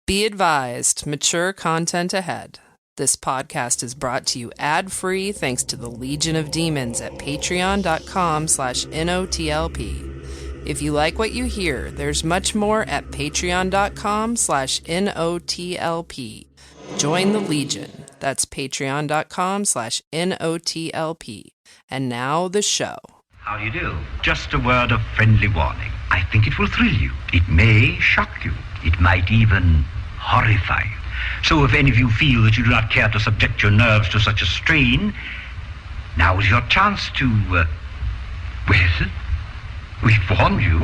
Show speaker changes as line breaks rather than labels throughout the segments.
Be advised, mature content ahead. This podcast is brought to you ad-free thanks to the Legion of Demons at patreon.com/NOTLP. If you like what you hear, there's much more at patreon.com/NOTLP. Join the Legion. That's patreon.com/NOTLP. And now the show.
How do you do? Just a word of friendly warning. I think it will thrill you. It may shock you. It might even horrify you. So if any of you feel that you do not care to subject your nerves to such a strain, now is your chance to, well, we've warned you.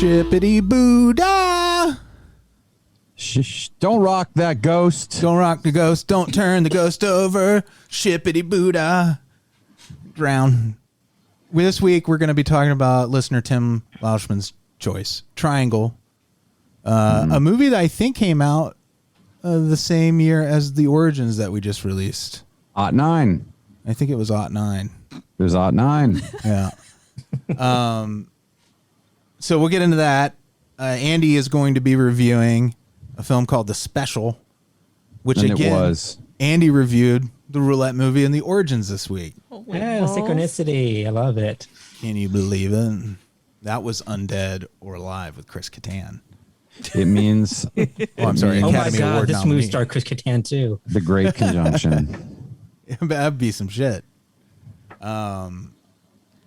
Ship-a-Dee-Boo da!
Shh, don't rock that ghost.
Don't rock the ghost. Don't turn the ghost over. Ship-a-Dee-Boo da! Drown. This week we're going to be talking about listener Tim Laushman's choice, Triangle, a movie that I think came out the same year as The Origins that we just released.
09.
I think it was 09.
It was 09.
Yeah. So we'll get into that. Andy is going to be reviewing a film called The Special, which
And
again,
it was.
Andy reviewed the Roulette movie and The Origins this week.
Yeah, synchronicity. I love it.
Can you believe it? That was Undead or Alive with Chris Kattan.
It means
I'm sorry,
Oh
Academy
my God,
Award
this
nominee.
movie starred Chris Kattan too.
the great conjunction.
That'd be some shit.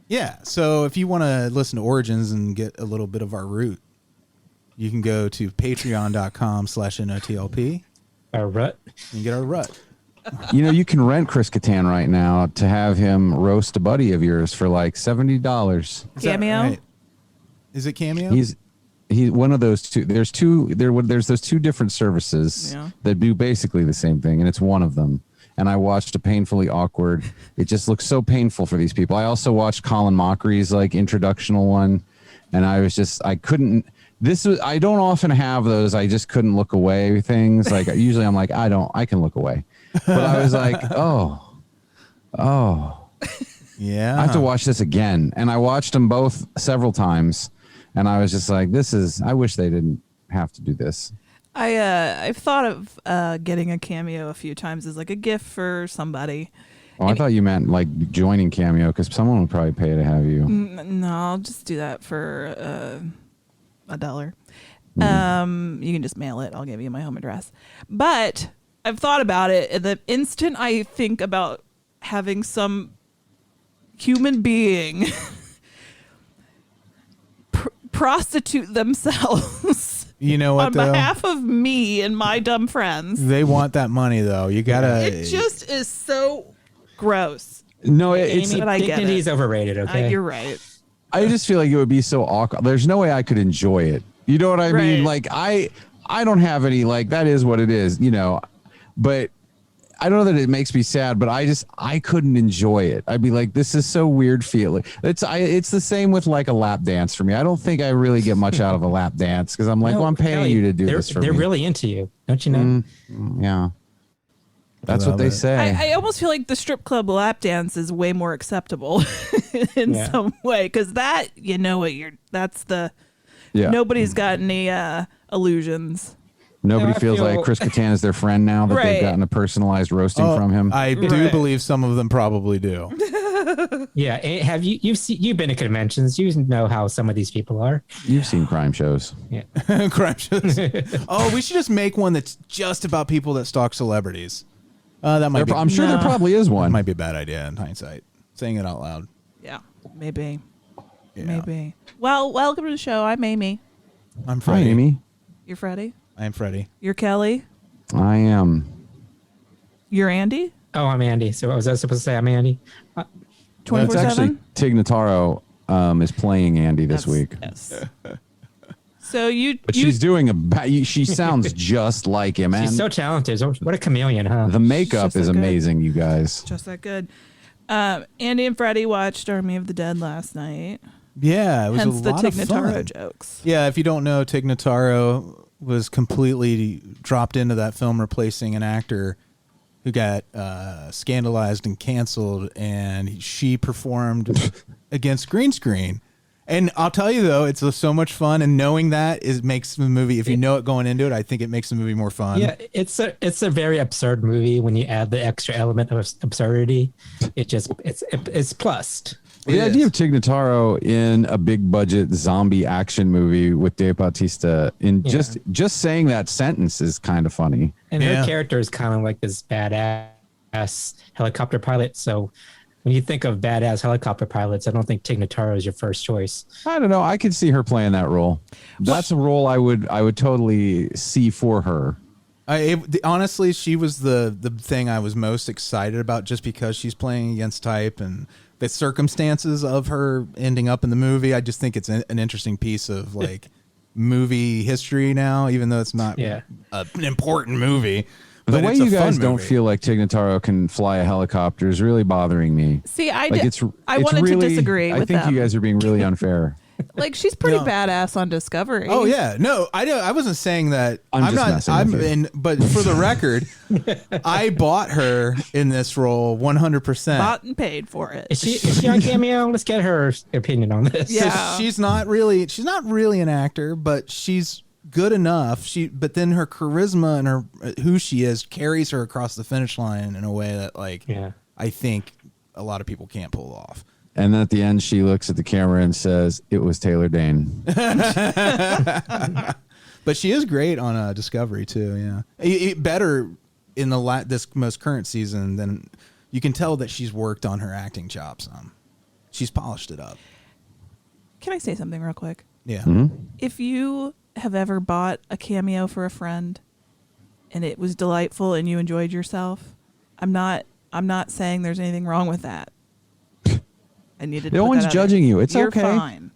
Yeah, so if you want to listen to Origins and get a little bit of our root, you can go to patreon.com/NOTLP
A rut.
and get our rut.
You know, you can rent Chris Kattan right now to have him roast a buddy of yours for like $70.
Is that
Cameo?
right? Is it Cameo?
He's one of those two. There's those two different services that do basically the same thing, and it's one of them. And I watched a painfully awkward. It just looks so painful for these people. I also watched Colin Mochry's like introductional one, and I couldn't. I don't often have those. I just couldn't look away things. Like usually I'm like, I can look away. But I was like, oh,
yeah.
I have to watch this again. And I watched them both several times, and I was just like, I wish they didn't have to do this.
I've thought of getting a Cameo a few times as like a gift for somebody.
Oh, I thought you meant like joining Cameo because someone would probably pay to have you.
No, I'll just do that for $1. You can just mail it. I'll give you my home address. But I've thought about it. And the instant I think about having some human being prostitute themselves.
You know what,
on
though?
behalf of me and my dumb friends.
They want that money, though. You gotta.
It just is so gross.
No, it's.
But I get
Dignity is
it.
overrated. Okay,
You're right.
I just feel like it would be so awkward. There's no way I could enjoy it. You know what I mean?
Right.
Like I don't have any. Like that is what it is. You know, but I don't know that it makes me sad. But I couldn't enjoy it. I'd be like, this is so weird feeling. It's the same with like a lap dance for me. I don't think I really get much out of a lap dance because I'm like, well, I'm paying you to do this for me.
They're really into you, don't you know?
Yeah. That's what they say.
I almost feel like the strip club lap dance is way more acceptable in some way because that's nobody's got any illusions.
Nobody
I
feels
feel-
like Chris Kattan is their friend now that
Right.
they've gotten a personalized roasting from him.
I do believe some of them probably do.
Yeah, and you've been to conventions? You know how some of these people are.
You've seen crime shows.
Yeah,
Crime shows. Oh, we should just make one that's just about people that stalk celebrities. That might be.
I'm sure there probably is one.
Might be a bad idea in hindsight. Saying it out loud.
Yeah, maybe.
Yeah.
Maybe. Well, welcome to the show. I'm Amy.
I'm
Hi,
Freddy.
Amy.
You're Freddy.
I'm Freddy.
You're Kelly.
I am.
You're Andy.
Oh, I'm Andy. So was I supposed to say I'm Andy?
24/7.
It's actually Tig Notaro is playing Andy this week.
Yes. So
But she's doing she sounds just like him.
She's
And
so talented. What a chameleon, huh?
the makeup
She's
is
so good.
amazing, you guys.
just that good. Andy and Freddie watched Army of the Dead last night.
Yeah, it was
Hence
a
the
lot
Tig
of
Notaro
fun.
jokes.
Yeah, if you don't know, Tig Notaro was completely dropped into that film replacing an actor who got scandalized and canceled, and she performed against green screen. And I'll tell you though, it's so much fun, and knowing that makes the movie. If you know it going into it, I think it makes the movie more fun.
Yeah, it's a very absurd movie. When you add the extra element of absurdity, it's plussed.
The idea of Tig Notaro in a big budget zombie action movie with Dave Bautista just saying that sentence is kind of funny.
And her character is kind of like this badass helicopter pilot. So when you think of badass helicopter pilots, I don't think Tig Notaro is your first choice.
I don't know. I could see her playing that role. That's a role I would totally see for her.
Honestly, she was the thing I was most excited about, just because she's playing against type and the circumstances of her ending up in the movie. I just think it's an interesting piece of like movie history now, even though it's not an important movie.
The way you guys don't
movie.
feel like Tig Notaro can fly a helicopter is really bothering me.
See, I
wanted
to disagree with
I think you guys are being really unfair.
Like, she's pretty badass on Discovery.
Oh yeah, no, I wasn't saying that.
I'm just
not.
messing with you.
But for the record, I bought her in this role 100%.
Bought and paid for it.
Is she on Cameo? Let's get her opinion on this.
Yeah.
She's not really an actor, but she's good enough. But then her charisma and her who she is carries her across the finish line in a way that I think a lot of people can't pull off.
And then at the end, she looks at the camera and says, "It was Taylor Dane."
But she is great on Discovery too. Yeah, better in this most current season than you can tell that she's worked on her acting chops. She's polished it up.
Can I say something real quick?
Yeah.
Mm-hmm.
If you have ever bought a cameo for a friend and it was delightful and you enjoyed yourself, I'm not saying there's anything wrong with that. I needed to
No
put
one's
that out
judging
there.
you. It's
You're
okay.
Fine.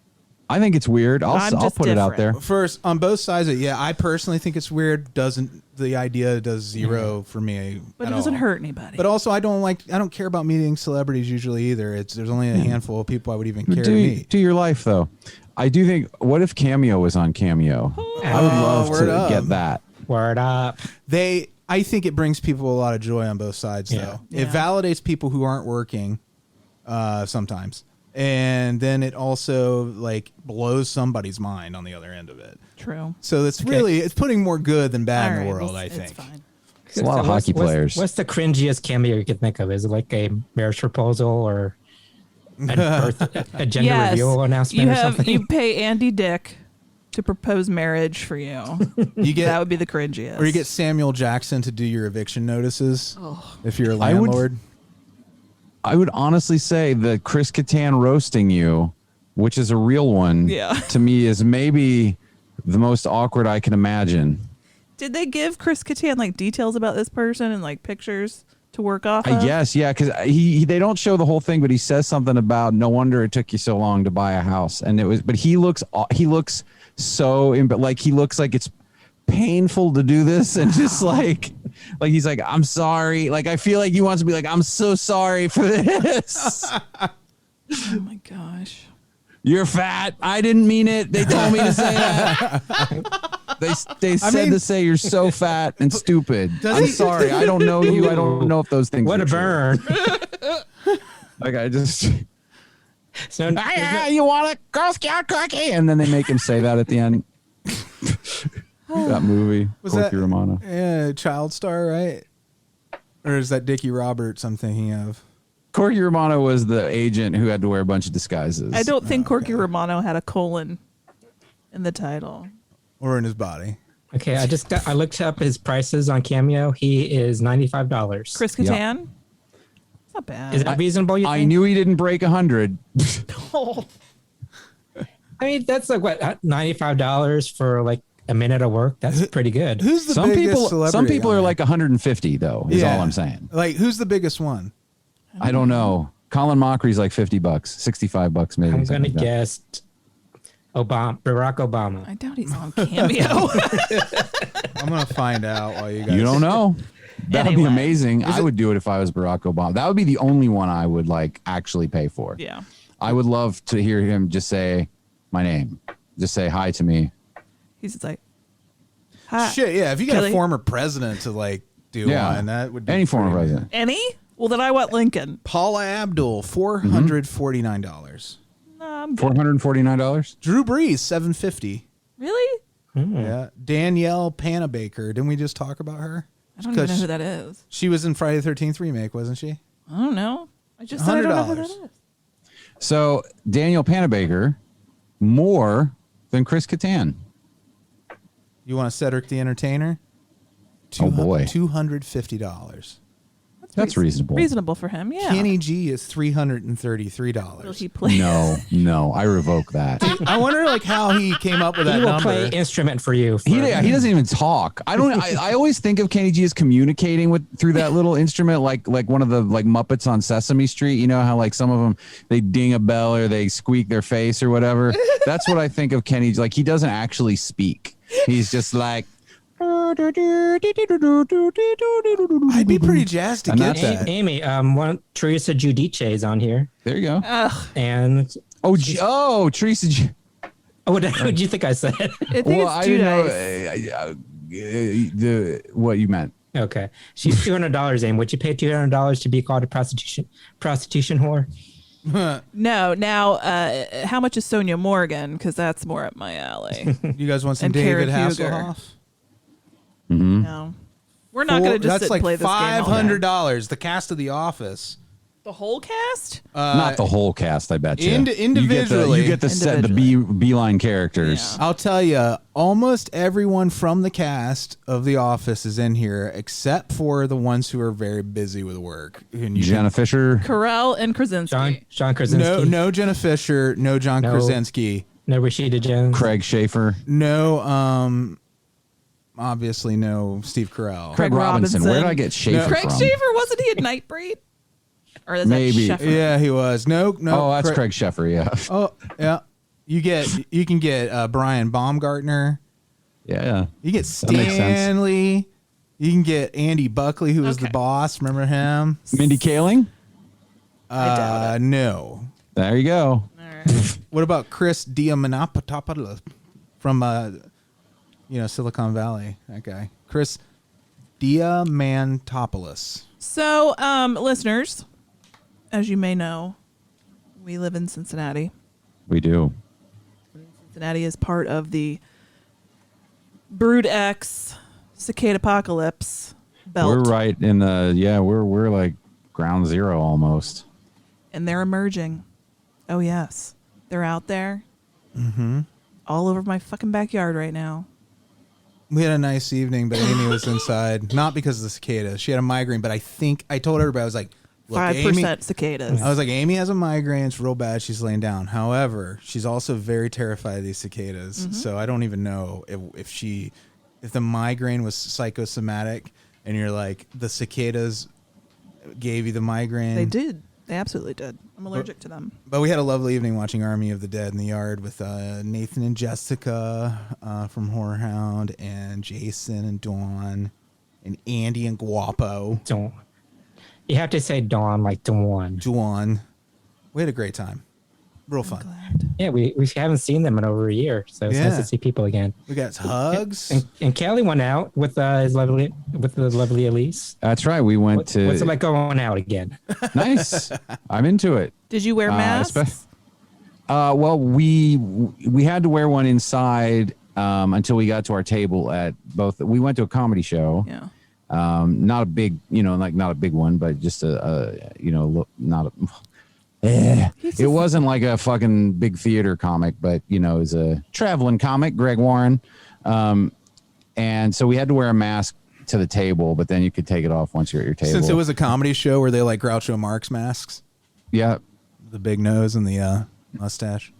I think it's weird. I'll
just
put it out there.
different.
First, on both sides of it, I personally think it's weird. The idea does zero for me.
But
at
it doesn't
all.
hurt anybody.
But also, I don't care about meeting celebrities usually either. There's only a handful of people I would even care to meet.
Do your life though. I do think. What if Cameo was on Cameo? I would love
word
to
up.
get that.
Word up.
I think it brings people a lot of joy on both sides, though.
Yeah.
It validates people who aren't working sometimes. And then it also like blows somebody's mind on the other end of it.
True.
So it's it's putting more good than bad in
All
the
right,
world, I
it's
think.
fine.
It's a lot of hockey players.
What's the cringiest cameo you can think of? Is it like a marriage proposal or a gender reveal announcement or something?
You pay Andy Dick to propose marriage for you. That would be the cringiest.
Or you get Samuel Jackson to do your eviction notices if you're a landlord.
I would honestly say that Chris Kattan roasting you, which is a real one, to me is maybe the most awkward I can imagine.
Did they give Chris Kattan like details about this person and like pictures to work off
I
of?
guess, yeah, because they don't show the whole thing, but he says something about no wonder it took you so long to buy a house, and but he looks so like he looks like it's painful to do this, and just like he's like, I'm sorry, like I feel like he wants to be like, I'm so sorry for this.
Oh my gosh.
You're fat. I didn't mean it. They told me to say that. They said to say you're so fat and stupid. I'm sorry. I don't know you. I don't know if those things.
What
are
a burn.
Like I just.
So
you want a Girl Scout cookie? And then they make him say that at the end. That movie.
Was
Corky
that
Romano.
Yeah, Child Star, right? Or is that Dickie Roberts I'm thinking of?
Corky Romano was the agent who had to wear a bunch of disguises.
I don't think Corky Romano had a colon in the title.
Or in his body.
Okay, I looked up his prices on Cameo. He is $95.
Chris Kattan? It's not bad.
Is that reasonable? You
I
think?
knew he didn't break 100.
I mean, that's like what, $95 for like a minute of work? That's pretty good.
Who's the
Some
biggest
people,
celebrity?
some people
on
are
there?
like 150 though. Is all I'm saying.
Like, who's the biggest one?
I don't know. Colin Mockery's like $50, $65 maybe.
I'm
something
gonna
like that.
guess Barack Obama.
I doubt he's on Cameo.
I'm gonna find out while you guys.
You don't know. That would be
Anyway.
amazing. I would do it if I was Barack Obama. That would be the only one I would like actually pay for.
Yeah.
I would love to hear him just say my name. Just say hi to me.
He's just like, hi.
Shit, yeah. If you got
Kelly?
a former president to like do one, that would be
any former
pretty
president.
Any? Well, then I want Lincoln.
Paula Abdul, $449.
No, I'm good.
$449.
Drew Brees, $750.
Really?
Yeah. Danielle Panabaker. Didn't we just talk about her?
I don't even know who that is.
She was in Friday the 13th remake, wasn't she?
I don't know. I just said I don't know who that
$100.
is.
So Daniel Panabaker, more than Chris Kattan.
You want Cedric the Entertainer?
Oh, boy.
$250.
That's reasonable.
Reasonable for him, yeah.
Kenny G is $333.
Will he play?
No, I revoke that.
I wonder like how he came up with that
He will
number.
play instrument for you.
He doesn't even talk. I always think of Kenny G as communicating through that little instrument, like one of the like Muppets on Sesame Street. You know how like some of them they ding a bell or they squeak their face or whatever. That's what I think of Kenny. Like he doesn't actually speak. He's just like.
I'd be pretty jazzed to
And
get
that's
that.
Amy, Teresa Giudice is on here,
There you go.
and
Teresa G.
what did you think I said?
I think
Well,
it's
I
Judice.
didn't know what you meant.
Okay, she's $200. Amy, would you pay $200 to be called a prostitution whore?
No. Now, how much is Sonia Morgan? Because that's more up my alley.
You guys want some
And
David
Kara Huger.
Hasselhoff?
No. We're not going to just
That's
sit and
like
play this game all day.
$500. The cast of The Office.
The whole cast?
Not the whole cast, I bet you.
Individually.
You get the set, the beeline characters.
Yeah.
I'll tell you, almost everyone from the cast of The Office is in here, except for the ones who are very busy with work. And you
Jenna Fisher.
Carell and Krasinski.
John Krasinski.
no Jenna Fisher, no John Krasinski,
No Rashida Jones.
Craig Schaefer.
no obviously no Steve Carell.
Craig Robinson. Where did I get Schaefer
Craig
from?
Schaefer, wasn't he at Nightbreed? Or is
Maybe.
that Sheffer?
Yeah, he was. No.
Oh, that's Craig Schaefer, yeah.
Oh, yeah. You can get Brian Baumgartner.
Yeah.
You get
That makes sense.
Stanley. You can get Andy Buckley, who was the
Okay.
boss. Remember him?
Mindy Kaling?
I doubt it.
No.
There you go.
All right.
What about Chris Diamantopoulos from Silicon Valley? That guy. Chris Diamantopoulos.
So, listeners, as you may know, we live in Cincinnati.
We do.
Cincinnati is part of the Brood X Cicada Apocalypse belt.
We're right in the we're like ground zero almost.
And they're emerging. Oh, yes. They're out there.
Mm-hmm.
All over my fucking backyard right now.
We had a nice evening, but Amy was inside. Not because of the cicadas. She had a migraine, but I told everybody, I was like, look,
5%
Amy,
cicadas.
I was like, Amy has a migraine. It's real bad. She's laying down. However, she's also very terrified of these cicadas.
Mm-hmm.
So I don't even know if the migraine was psychosomatic and you're like, the cicadas gave you the migraine.
They did. They absolutely did. I'm allergic to them.
But we had a lovely evening watching Army of the Dead in the yard with Nathan and Jessica from Horror Hound and Jason and Dawn and Andy and Guapo.
Dawn. You have to say Dawn like Dawn.
Dawn. We had a great time. Real fun.
Glad.
Yeah, we haven't seen them in over a year, so it's nice
Yeah.
to see people again.
We got hugs.
And Kelly went out with the lovely Alise.
That's right. We went to
What's it like going out again?
Nice. I'm into it.
Did you wear masks?
Well, we had to wear one inside until we got to our table at both. We went to a comedy show.
Yeah.
Not a big, not a big one, but just it wasn't like a fucking big theater comic, but it was a traveling comic, Greg Warren. And so we had to wear a mask to the table, but then you could take it off once you're at your table.
Since it was a comedy show, were they like Groucho Marx masks?
Yeah.
The big nose and the mustache.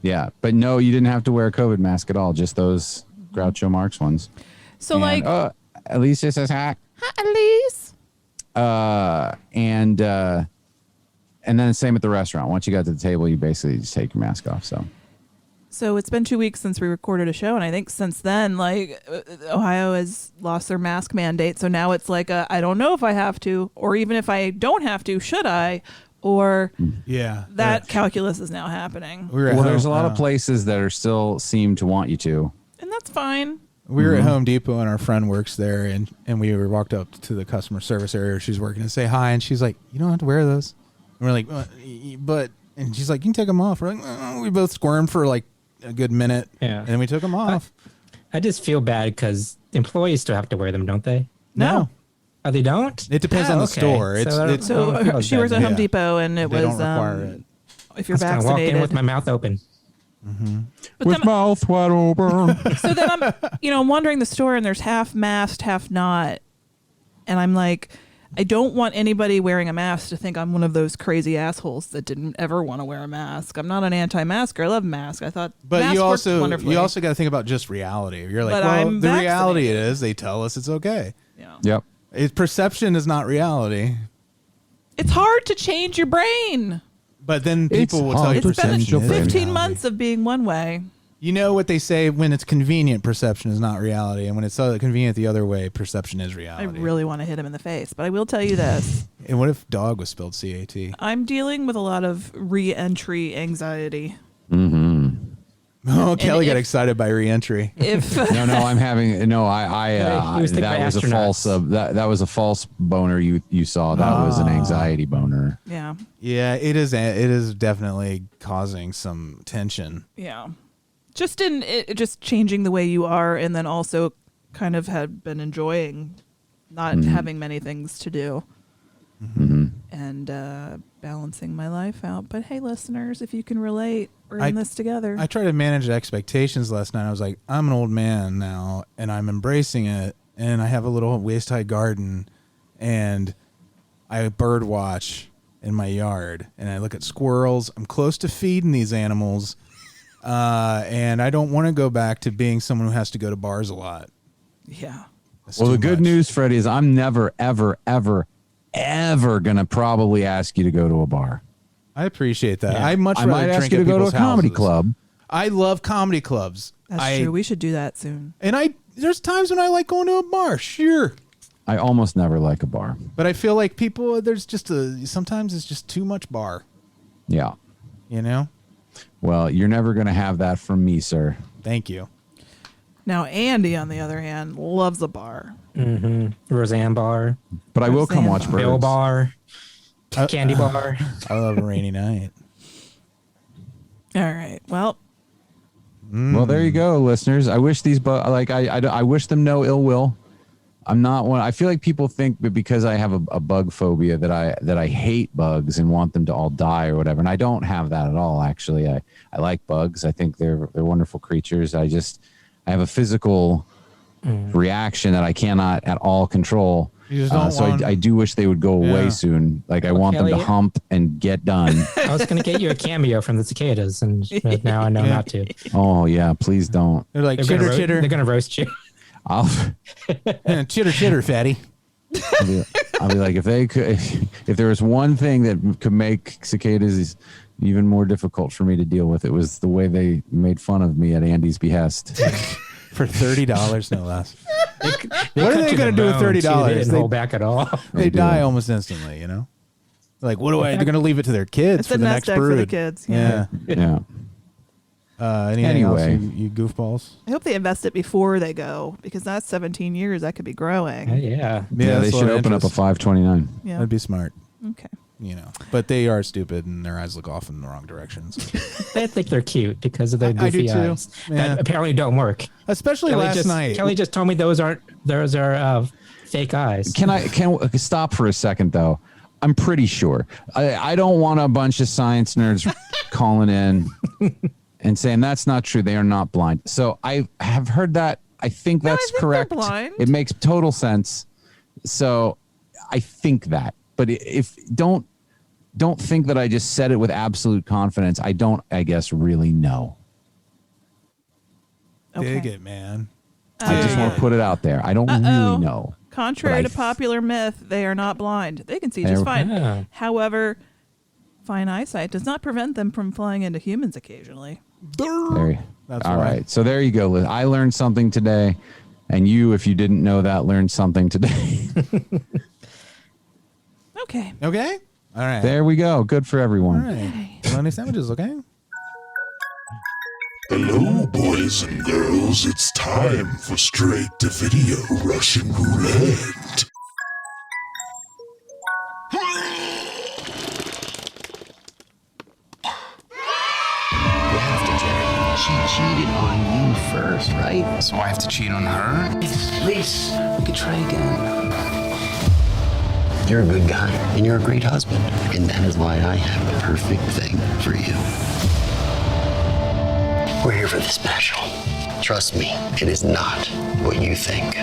Yeah. But no, you didn't have to wear a COVID mask at all. Just those Groucho Marx ones.
So, like,
Alise says hi.
hi, Alise.
And then same at the restaurant. Once you got to the table, you basically just take your mask off.
So it's been 2 weeks since we recorded a show, and I think since then, like, Ohio has lost their mask mandate. So now it's like, I don't know if I have to, or even if I don't have to, should I? or
Yeah.
that calculus is now happening.
Well,
there's a lot of places that are still seem to want you to.
And that's fine.
We were at Home Depot and our friend works there, and we walked up to the customer service area where she's working and say hi, and she's like, "You don't have to wear those." And we're like, "But," and she's like, "You can take them off." We're like, "Oh." We both squirmed for like a good minute, and then we took them off.
I just feel bad because employees still have to wear them, don't they?
No.
Oh, they don't?
It depends on the store.
So she works at Home Depot, and it
they
was
don't require it.
If you're
I was gonna walk
vaccinated.
in with my mouth open.
With mouth wide open.
So then I'm wandering the store, and there's half masked, half not, and I'm like, I don't want anybody wearing a mask to think I'm one of those crazy assholes that didn't ever want to wear a mask. I'm not an anti-masker. I love masks. I thought,
but
masks
you
worked wonderfully.
also got to think about just reality. You're like,
But
well,
I'm
the reality
vaccinated.
is they tell us it's okay.
Yeah.
Yep.
Perception is not reality.
It's hard to change your brain.
But then people will tell you
It's been
perception is
15
reality.
months of being one way.
You know what they say, when it's convenient, perception is not reality. And when it's convenient the other way, perception is
I
reality.
really want to hit him in the face, but I will tell you this.
And what if dog was spelled CAT?
I'm dealing with a lot of re-entry anxiety.
Oh, Kelly got
if-
excited by reentry.
If
No, I'm having
He was thinking
that
about
was a false
astronauts.
that was a false boner you saw. That was an anxiety boner.
yeah,
Yeah, it is definitely causing some tension.
yeah, just just changing the way you are, and then also kind of had been enjoying not having many things to do. And balancing my life out. But hey, listeners, if you can relate, we're in this together.
I tried to manage expectations last night. I was like, I'm an old man now, and I'm embracing it, and I have a little waist-high garden, and I bird watch in my yard, and I look at squirrels. I'm close to feeding these animals, and I don't want to go back to being someone who has to go to bars a lot.
yeah.
That's
Well,
too
the good
much.
news, Freddie, is I'm never, ever, ever, ever gonna probably ask you to go to a bar.
I appreciate that.
Yeah.
I much
I
rather
might ask
drink
you to
at
go to a
people's
comedy
houses.
club.
I love comedy clubs.
That's true. We should do that soon.
And there's times when I like going to a bar, sure.
I almost never like a bar.
But I feel like people, sometimes it's just too much bar,
Yeah.
you know?
Well, you're never gonna have that from me, sir.
Thank you.
Now, Andy, on the other hand, loves a bar.
Roseanne bar,
But I will come watch
Roseanne.
Bill
birds.
bar, candy bar.
I love a rainy night.
All right. Well,
Well, there you go, listeners. I wish these I wish them no ill will. I'm not one. I feel like people think that because I have a bug phobia that I hate bugs and want them to all die or whatever. And I don't have that at all. Actually, I like bugs. I think they're wonderful creatures. I have a physical reaction that I cannot at all control.
You just don't
So
want-
I do wish they would go away
Yeah.
soon. Like I want them to
Kelly-
hump and get done.
I was going to get you a cameo from the cicadas, and now I know not to.
Oh yeah, please don't.
They're like,
They're
chitter, chitter.
They're going to roast you.
I'll
Chitter, chitter, fatty.
I'll be like, if they could, if there was one thing that could make cicadas even more difficult for me to deal with, it was the way they made fun of me at Andy's behest.
For $30, no less.
What
What are they going to do with $30?
They didn't
They-
hold back at all.
They
do.
die almost instantly, you know? Like, what do They're going to leave it to their kids
It's
for
a
the
nest
next
egg for
brood.
the kids,
Yeah.
Yeah.
Anything else,
Anyway.
you goofballs?
I hope they invest it before they go, because that's 17 years. That could be growing.
Yeah.
Yeah, they
that's a
should
lot of
open up a
interest.
529.
Yeah.
That'd be smart,
Okay.
you know. But they are stupid, and their eyes look off in the wrong directions.
They think they're cute because of their
I do
goofy
too.
eyes
Yeah.
that apparently don't work.
Especially last night.
Kelly just told me those are fake eyes.
Can I stop for a second though? I'm pretty sure. I don't want a bunch of science nerds calling in and saying that's not true. They are not blind. So I have heard that. I think
No, I
that's
think they're
correct.
blind.
It makes total sense. So I think that. But if don't think that I just said it with absolute confidence. I don't, I guess, really know.
Okay.
Dig it, man.
I just want to put it out there. I don't really know.
Contrary
But
to popular myth, they are not blind. They can see just
They're-
fine.
Yeah.
However, fine eyesight does not prevent them from flying into humans occasionally.
There,
That's
all
why.
right. So there you go, Liz. I learned something today. And you, if you didn't know that, learned something today.
Okay.
Okay? All right.
There we go. Good for
All
everyone.
right. Bologna sandwiches, okay?
Hello, boys and girls. It's time for Straight-to-Video Russian Roulette.
You have to, Jerry. She cheated on you first, right?
So I have to cheat on her?
Please, we could try again. You're a good guy, and you're a great husband. And that is why I have the perfect thing for you. We're here for the special. Trust me, it is not what you think.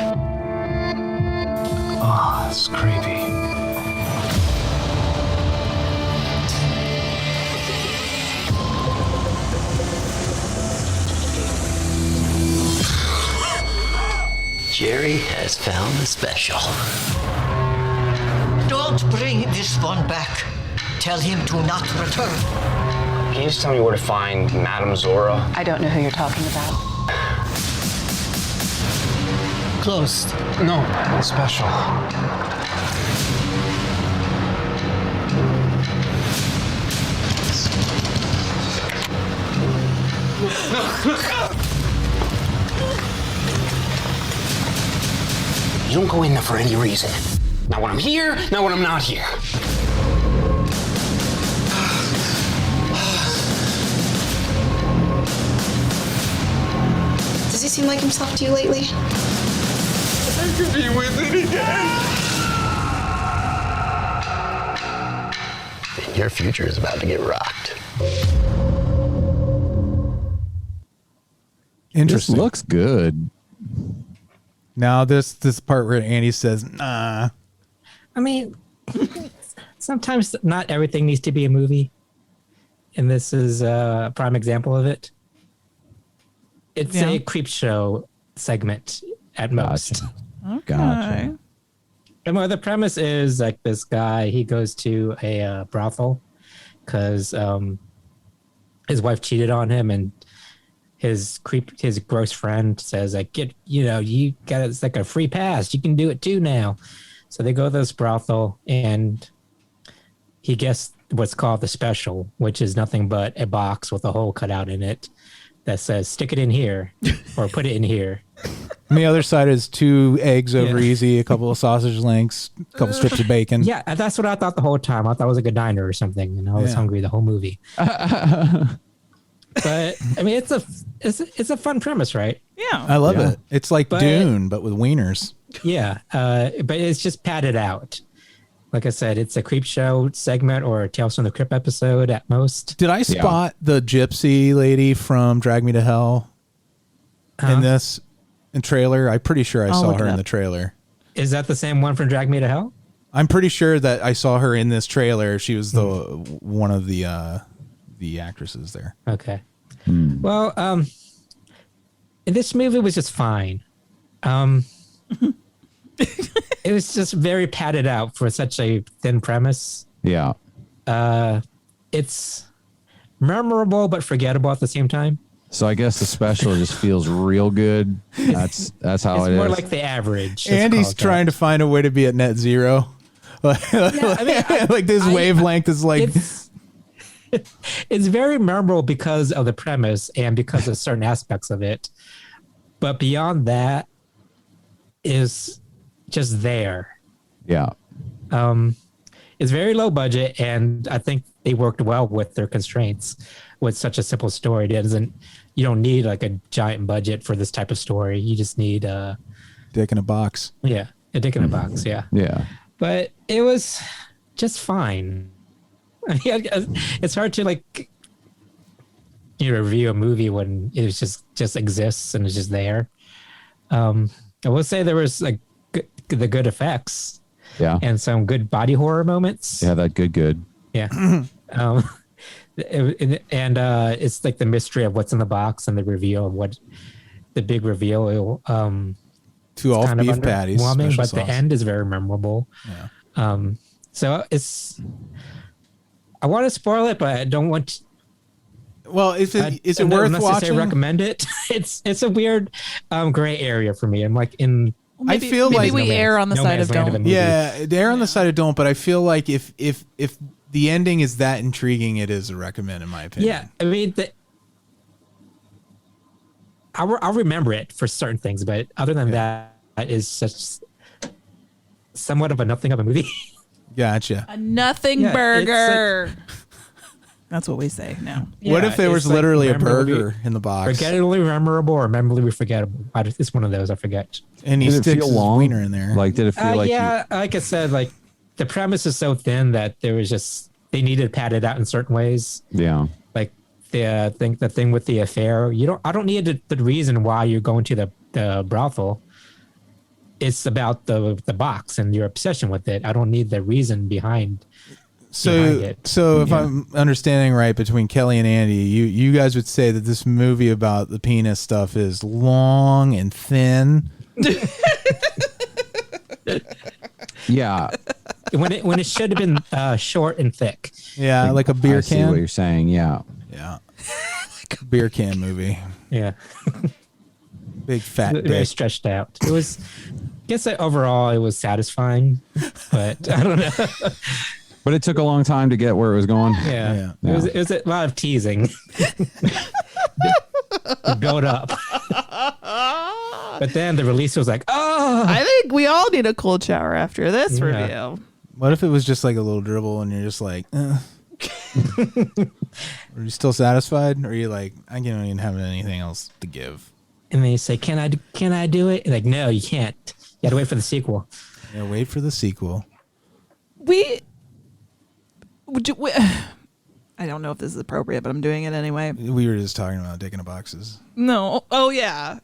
Oh, it's creepy.
Jerry has found the special.
Don't bring this one back. Tell him to not return.
Can you just tell me where to find Madame Zora?
I don't know who you're talking about.
Closed.
No, special. You don't go in there for any reason. Not when I'm here, not when I'm not here.
Does he seem like himself to you lately?
I could be with it again.
Your future is about to get rocked.
Interesting.
This looks good.
Now this part where Andy says, nah.
I mean, sometimes not everything needs to be a movie. And this is a prime example of it. It's a creep show segment at most.
Okay.
Gotcha.
And well, the premise is like this guy, he goes to a brothel because his wife cheated on him, and his gross friend says like, you got, it's like a free pass. You can do it too now. So they go to this brothel, and he gets what's called the special, which is nothing but a box with a hole cut out in it that says stick it in here or put it in here.
On the other side is 2 eggs over easy, a couple of sausage links, a couple strips of bacon.
Yeah, that's what I thought the whole time. I thought it was like a diner or something, and I was hungry the whole movie. But I mean, it's a fun premise, right?
Yeah,
I love it. It's like Dune, but with wieners.
Yeah, but it's just padded out. Like I said, it's a creep show segment or a Tales from the Crypt episode at most.
Did I spot the gypsy lady from Drag Me to Hell in this trailer? I'm pretty sure I saw her in the trailer.
Is that the same one from Drag Me to Hell?
I'm pretty sure that I saw her in this trailer. She was one of the actresses there.
Okay. Well, this movie was just fine. It was just very padded out for such a thin premise.
Yeah.
It's memorable but forgettable at the same time.
So I guess the special just feels real good. That's how
It's
it
more
is.
like the average.
Andy's trying to find a way to be at net zero. Like this wavelength is like...
It's very memorable because of the premise and because of certain aspects of it. But beyond that is just there.
Yeah.
It's very low budget, and I think they worked well with their constraints with such a simple story. You don't need like a giant budget for this type of story. You just need a
dick in a box.
Yeah, a dick in a box. Yeah.
Yeah.
But it was just fine. I mean, it's hard to review a movie when it just exists and it's just there. I will say there was like the good effects, and some good body horror moments.
Yeah, that good.
Yeah, it's like the mystery of what's in the box and the reveal of what the big reveal.
2 all beef patties,
but
sauce.
the end is very memorable.
Yeah.
So I want to spoil it, but I don't want to.
Well, is it worth watching?
Recommend it. It's a weird gray area for me. I'm like in.
Maybe,
I feel
maybe
like
we err on the side of don't.
Yeah, they err on the side of don't. But I feel like if the ending is that intriguing. It is a recommend, in my opinion.
Yeah, I mean, I'll remember it for certain things, but other than that, is such somewhat of a nothing of a movie.
Gotcha.
A nothing burger. That's what we say now.
What if there was literally a burger in the box?
Forgettably memorable or memorably forgettable. It's one of those. I forget.
And he
Did it
sticks
feel
his
long?
wiener in there.
Like, did it feel like?
Yeah, like I said, like the premise is so thin that there was just they needed to pad it out in certain ways.
Yeah.
Like the thing with the affair. I don't need the reason why you're going to the brothel. It's about the box and your obsession with it. I don't need the reason behind it.
So if I'm understanding right, between Kelly and Andy, you guys would say that this movie about the penis stuff is long and thin.
Yeah.
When it should have been short and thick.
Yeah, like a beer
I
can.
see what you're saying. Yeah.
Yeah. Like a beer can movie.
Yeah.
Big fat
Very
dick.
stretched out. It was, I guess that overall it was satisfying, but I don't know.
But it took a long time to get where it was going.
Yeah. It was a lot of teasing. Build up. But then the release was like, oh.
I think we all need a cold shower after this review.
What if it was just like a little dribble and you're just like, Are you still satisfied? Or are you like, I don't even have anything else to give?
And they say, can I do it? And like, no, you can't. You got to wait for the sequel.
Yeah, wait for the sequel.
I don't know if this is appropriate, but I'm doing it anyway.
We were just talking about dick in the boxes.
No. Oh, yeah.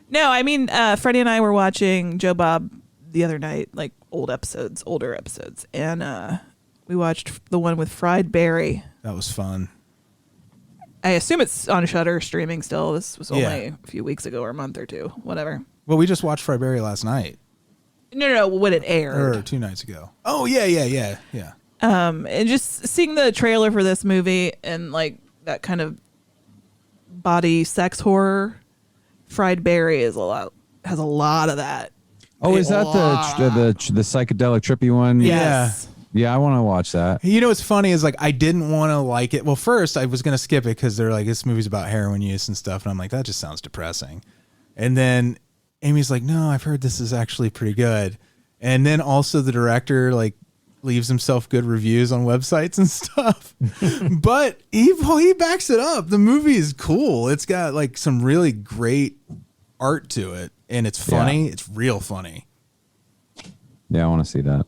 No, I mean, Freddie and I were watching Joe Bob the other night, like older episodes. And we watched the one with Fried Berry.
That was fun.
I assume it's on Shudder streaming still. This was only a few weeks ago or a month or two, whatever.
Well, we just watched Fryberry last night.
No, when it aired.
Or 2 nights ago. Oh, yeah.
And just seeing the trailer for this movie and like that kind of body sex horror, Fried Berry has a lot of that.
Oh, is that the psychedelic trippy one?
Yes.
Yeah, I want to watch that.
You know what's funny is like I didn't want to like it. Well, first I was going to skip it because they're like, this movie's about heroin use and stuff. And I'm like, that just sounds depressing. And then Amy's like, no, I've heard this is actually pretty good. And then also the director like leaves himself good reviews on websites and stuff. But he backs it up. The movie is cool. It's got like some really great art to it. And it's funny. Yeah. It's real funny.
Yeah, I want to see that.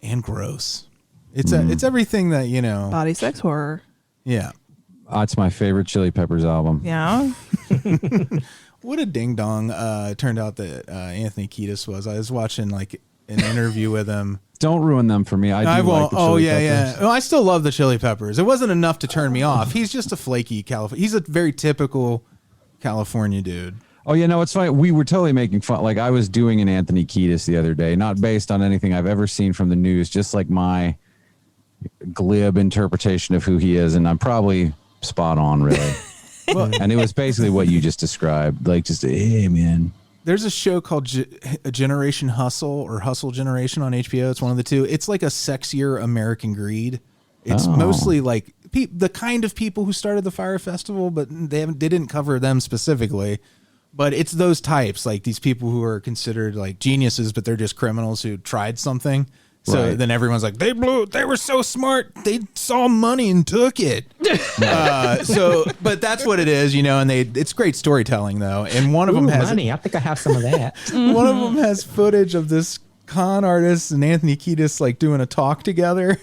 And gross. It's it's everything that, you know.
Body sex horror.
Yeah.
It's my favorite Chili Peppers album.
Yeah.
What a ding dong turned out that Anthony Kiedis was. I was watching like an interview with him.
Don't ruin them for me. I won't.
Like the Chili Peppers. Well, I still love the Chili Peppers. It wasn't enough to turn me off. He's just a flaky California. He's a very typical California dude.
Oh, yeah, no, it's fine. We were totally making fun. Like, I was doing an Anthony Kiedis the other day, not based on anything I've ever seen from the news, just like my glib interpretation of who he is. And I'm probably spot on, really. And it was basically what you just described. Like, just, hey, man.
There's a show called Generation Hustle or Hustle Generation on HBO. It's one of the two. It's like a sexier American Greed. It's mostly like the kind of people who started the Fire Festival, but they didn't cover them specifically. But it's those types, like these people who are considered like geniuses, but they're just criminals who tried something. So then everyone's like, they were so smart. They saw money and took it. But that's what it is, you know, and it's great storytelling though. And one of them has
money. I think I have some of that.
One of them has footage of this con artist and Anthony Kiedis like doing a talk together.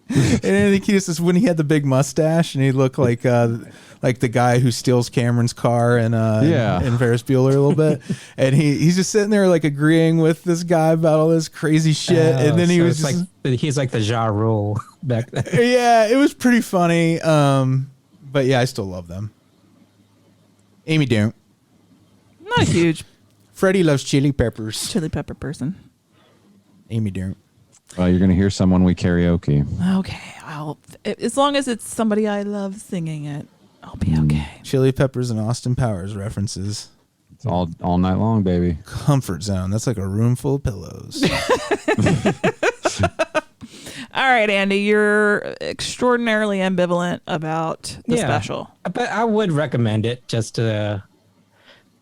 And Anthony Kiedis is when he had the big mustache and he looked like the guy who steals Cameron's car in Ferris Bueller a little bit. And he's just sitting there like agreeing with this guy about all this crazy shit. And then
he's like the Ja Rule back then.
Yeah, it was pretty funny. But yeah, I still love them. Amy don't.
Not huge.
Freddie loves chili peppers.
Chili pepper person.
Amy don't.
You're going to hear someone we karaoke.
Okay. As long as it's somebody I love singing it, I'll be okay.
Chili Peppers and Austin Powers references.
It's all night long, baby.
Comfort zone. That's like a room full of pillows.
All right, Andy, you're extraordinarily ambivalent about the special.
But I would recommend it just for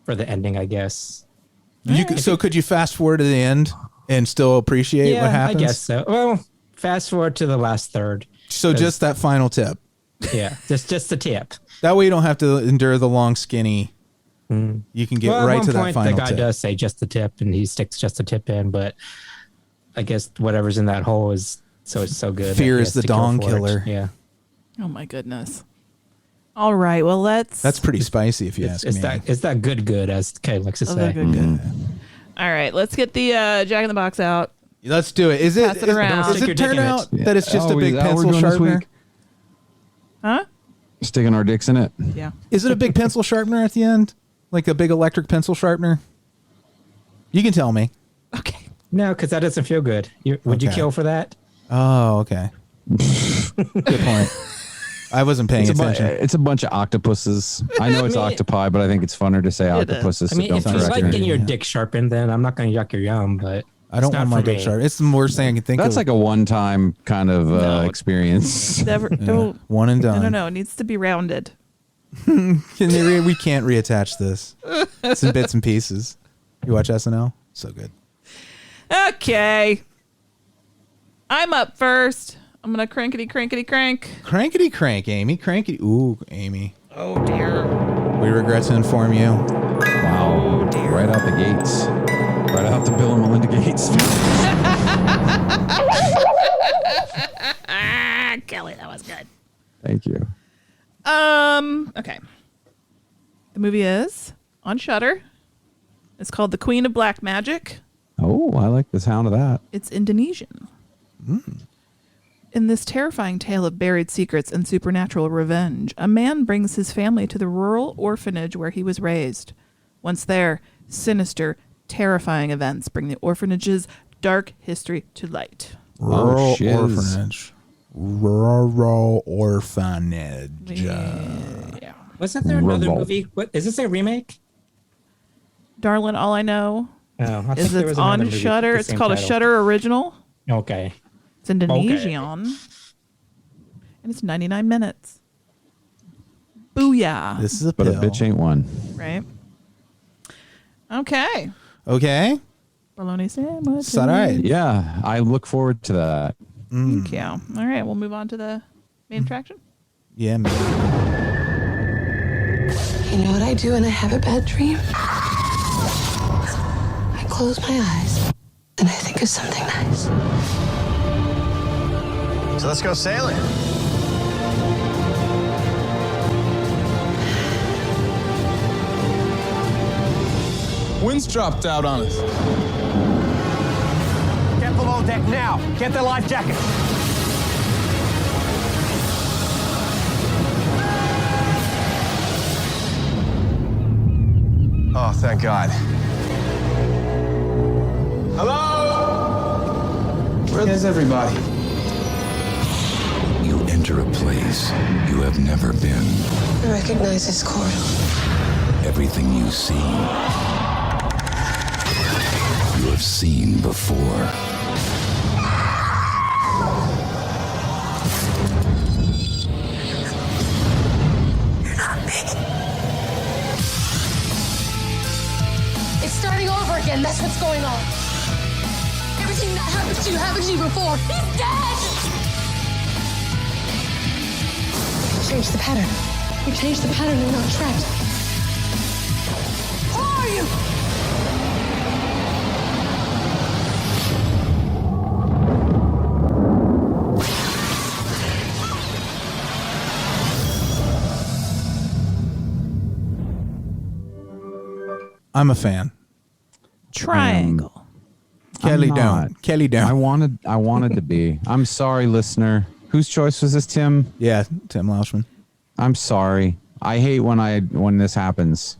the ending, I guess.
So could you fast forward to the end and still appreciate what happens?
I guess so. Well, fast forward to the last third.
So just that final tip.
Yeah, just the tip.
That way you don't have to endure the long skinny. You can get right to that final
tip. The guy
tip.
does say just the tip, and he sticks just the tip in, but I guess whatever's in that hole is it's so good.
Fear is the dong killer.
Yeah.
Oh my goodness. All right, well
That's pretty spicy if you ask me.
It's that good, as Kay likes to say.
Good. All right, let's get the Jack in the Box out.
Let's do it. Does it turn out that it's just a big pencil sharpener?
Huh?
Sticking our dicks in it.
Yeah.
Is it a big pencil sharpener at the end? Like a big electric pencil sharpener? You can tell me.
Okay.
No, because that doesn't feel good. Would you kill for that?
Oh, okay. Good point. I wasn't paying attention.
It's a bunch of octopuses. I know it's octopi, but I think it's funner to say octopuses.
I mean, if you like getting your dick sharpened, then I'm not going to yuck your yum, but
I don't want my dick sharpened. It's the worst thing I can think of.
That's like a one-time kind of experience.
Never. Don't.
One and done.
No. It needs to be rounded.
We can't reattach this. It's in bits and pieces. You watch SNL? So good.
Okay. I'm up first. I'm going to crankety crank.
Crankety crank, Amy. Crankety. Ooh, Amy.
Oh, dear.
We regret to inform you.
Wow. Oh, dear. Right out the gates. Right out the Bill and Melinda Gates.
Kelly, that was good.
Thank you.
Okay. The movie is on Shudder. It's called The Queen of Black Magic.
Oh, I like the sound of that.
It's Indonesian. In this terrifying tale of buried secrets and supernatural revenge, a man brings his family to the rural orphanage where he was raised. Once there, sinister, terrifying events bring the orphanage's dark history to light.
Rural orphanage. Rural orphanage.
Yeah.
Wasn't there another movie? What is this, a remake?
Darling, all I know is it's on Shudder. It's called a Shudder original.
Okay.
It's Indonesian. And it's 99 minutes. Booyah.
This is a
But
pill.
a bitch ain't one.
Right. Okay.
Okay.
Bologna sandwich.
Is that all right?
Yeah, I look forward to that.
Thank you. All right, we'll move on to the main attraction.
Yeah, man.
You know what I do when I have a bad dream? I close my eyes and I think of something nice.
So let's go sailing.
Wind's dropped out on us.
Get below deck now. Get the life jacket. Oh, thank God. Hello?
Where's everybody?
You enter a place you have never been.
I recognize this corridor.
Everything you see, you have seen before.
You're not me.
It's starting over again. That's what's going on. Everything that happened to you before. He's dead!
Change the pattern. You change the pattern, you're not trapped.
Who are you?
I'm a fan.
Triangle.
Kelly
I'm not.
don't. Kelly don't.
I wanted to be. I'm sorry, listener. Whose choice was this, Tim?
Yeah, Tim Laushman.
I'm sorry. I hate when this happens.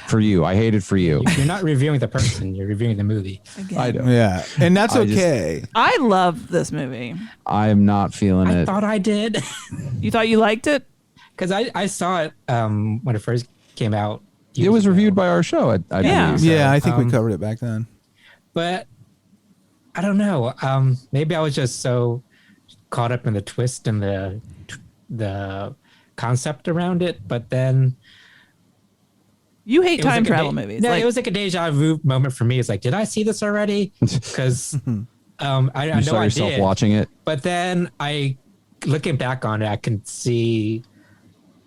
For you. I hate it for you.
You're not reviewing the person. You're reviewing the movie.
Again.
I know.
Yeah, and that's okay.
I love this movie.
I am not feeling
I
it.
thought I did.
You thought you liked it?
Because I saw it when it first came out.
It was reviewed by our show. I believe.
Yeah, I think we covered it back then.
But I don't know. Maybe I was just so caught up in the twist and the concept around it, but then
you hate time travel movies.
No, it was like a deja vu moment for me. It's like, did I see this already? Because I know
saw
I
yourself
did
watching it,
but then looking back on it, I can see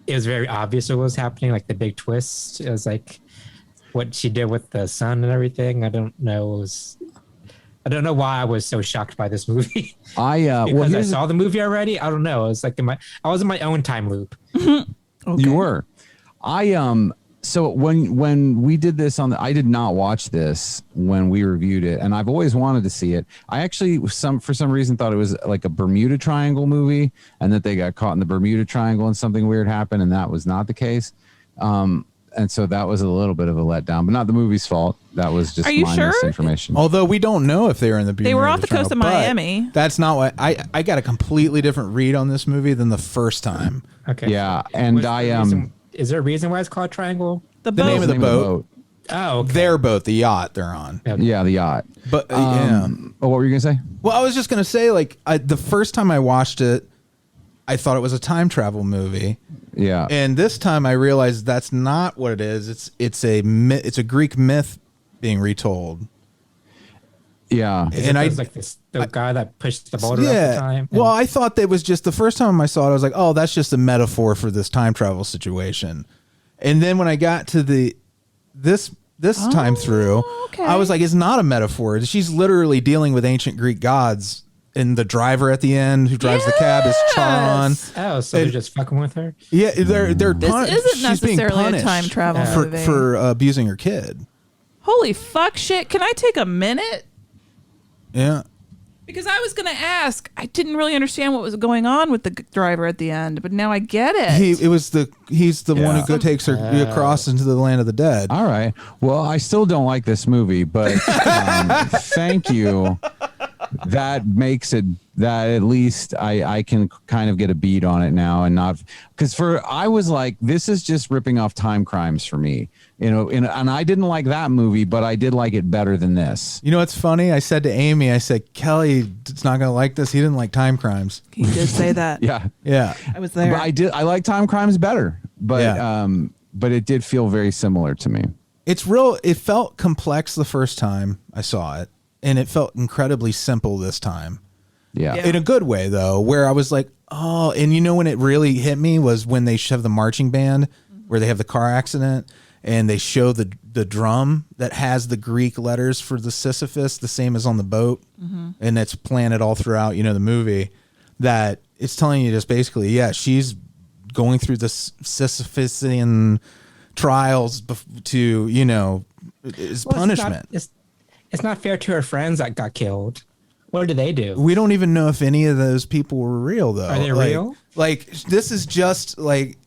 it was very obvious what was happening, like the big twist. It was like what she did with the son and everything. I don't know. I don't know why I was so shocked by this movie. Because I saw the movie already. I don't know. It was like I was in my own time loop.
Okay.
You were. So when we did this I did not watch this when we reviewed it, and I've always wanted to see it. I actually for some reason thought it was like a Bermuda Triangle movie, and that they got caught in the Bermuda Triangle and something weird happened, and that was not the case. And so that was a little bit of a letdown, but not the movie's fault. That was just misinformation.
Although we don't know if they were in the Bermuda
They were off the coast of Miami.
That's not what I got a completely different read on this movie than the first time.
Okay.
Yeah, and
is there a reason why it's called Triangle?
The name of the boat.
Oh, okay.
Their boat, the yacht they're on.
Yeah, the yacht.
But
what were you gonna say?
Well, I was just gonna say, like, the first time I watched it, I thought it was a time travel movie.
Yeah.
And this time I realized that's not what it is. It's a Greek myth being retold.
Yeah.
And I like the guy that pushed the boat at the time.
Well, I thought that was just the first time I saw it. I was like, oh, that's just a metaphor for this time travel situation. And then when I got to this time through, I was like, it's not a metaphor. She's literally dealing with ancient Greek gods. And the driver at the end who drives the cab is Charon.
Oh, so they're just fucking with her?
Yeah, they're
This isn't
she's being
necessarily a
punished
time travel movie.
for abusing her kid.
Holy fuck shit. Can I take a minute?
Yeah.
Because I was going to ask, I didn't really understand what was going on with the driver at the end, but now I get it.
He's the one who takes her across into the land of the dead.
All right. Well, I still don't like this movie, but thank you. That makes it that at least I can kind of get a beat on it now, and not because I was like, this is just ripping off Time Crimes for me, and I didn't like that movie, but I did like it better than this.
You know what's funny? I said to Amy, I said, Kelly is not going to like this. He didn't like Time Crimes.
He did say that.
Yeah.
I was there.
But I like Time Crimes better, but it did feel very similar to me.
It felt complex the first time I saw it, and it felt incredibly simple this time.
Yeah.
In a good way, though, where I was like, oh, and you know when it really hit me was when they have the marching band where they have the car accident and they show the drum that has the Greek letters for the Sisyphus, the same as on the boat. Mm-hmm. And it's planted all throughout, the movie, that it's telling you just basically, she's going through the Sisyphusian trials to, is punishment.
It's not fair to her friends that got killed. What do they do?
We don't even know if any of those people were real, though.
Are they real?
Like, this is just like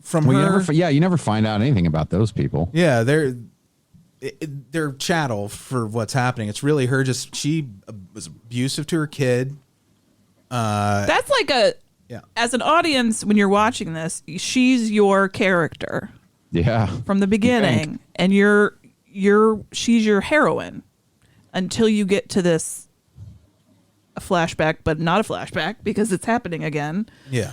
from her.
You never find out anything about those people.
Yeah, they're chattel for what's happening. It's really her. She was abusive to her kid.
That's like as an audience, when you're watching this, she's your character.
Yeah.
From the beginning, and she's your heroine until you get to this a flashback, but not a flashback because it's happening again.
Yeah.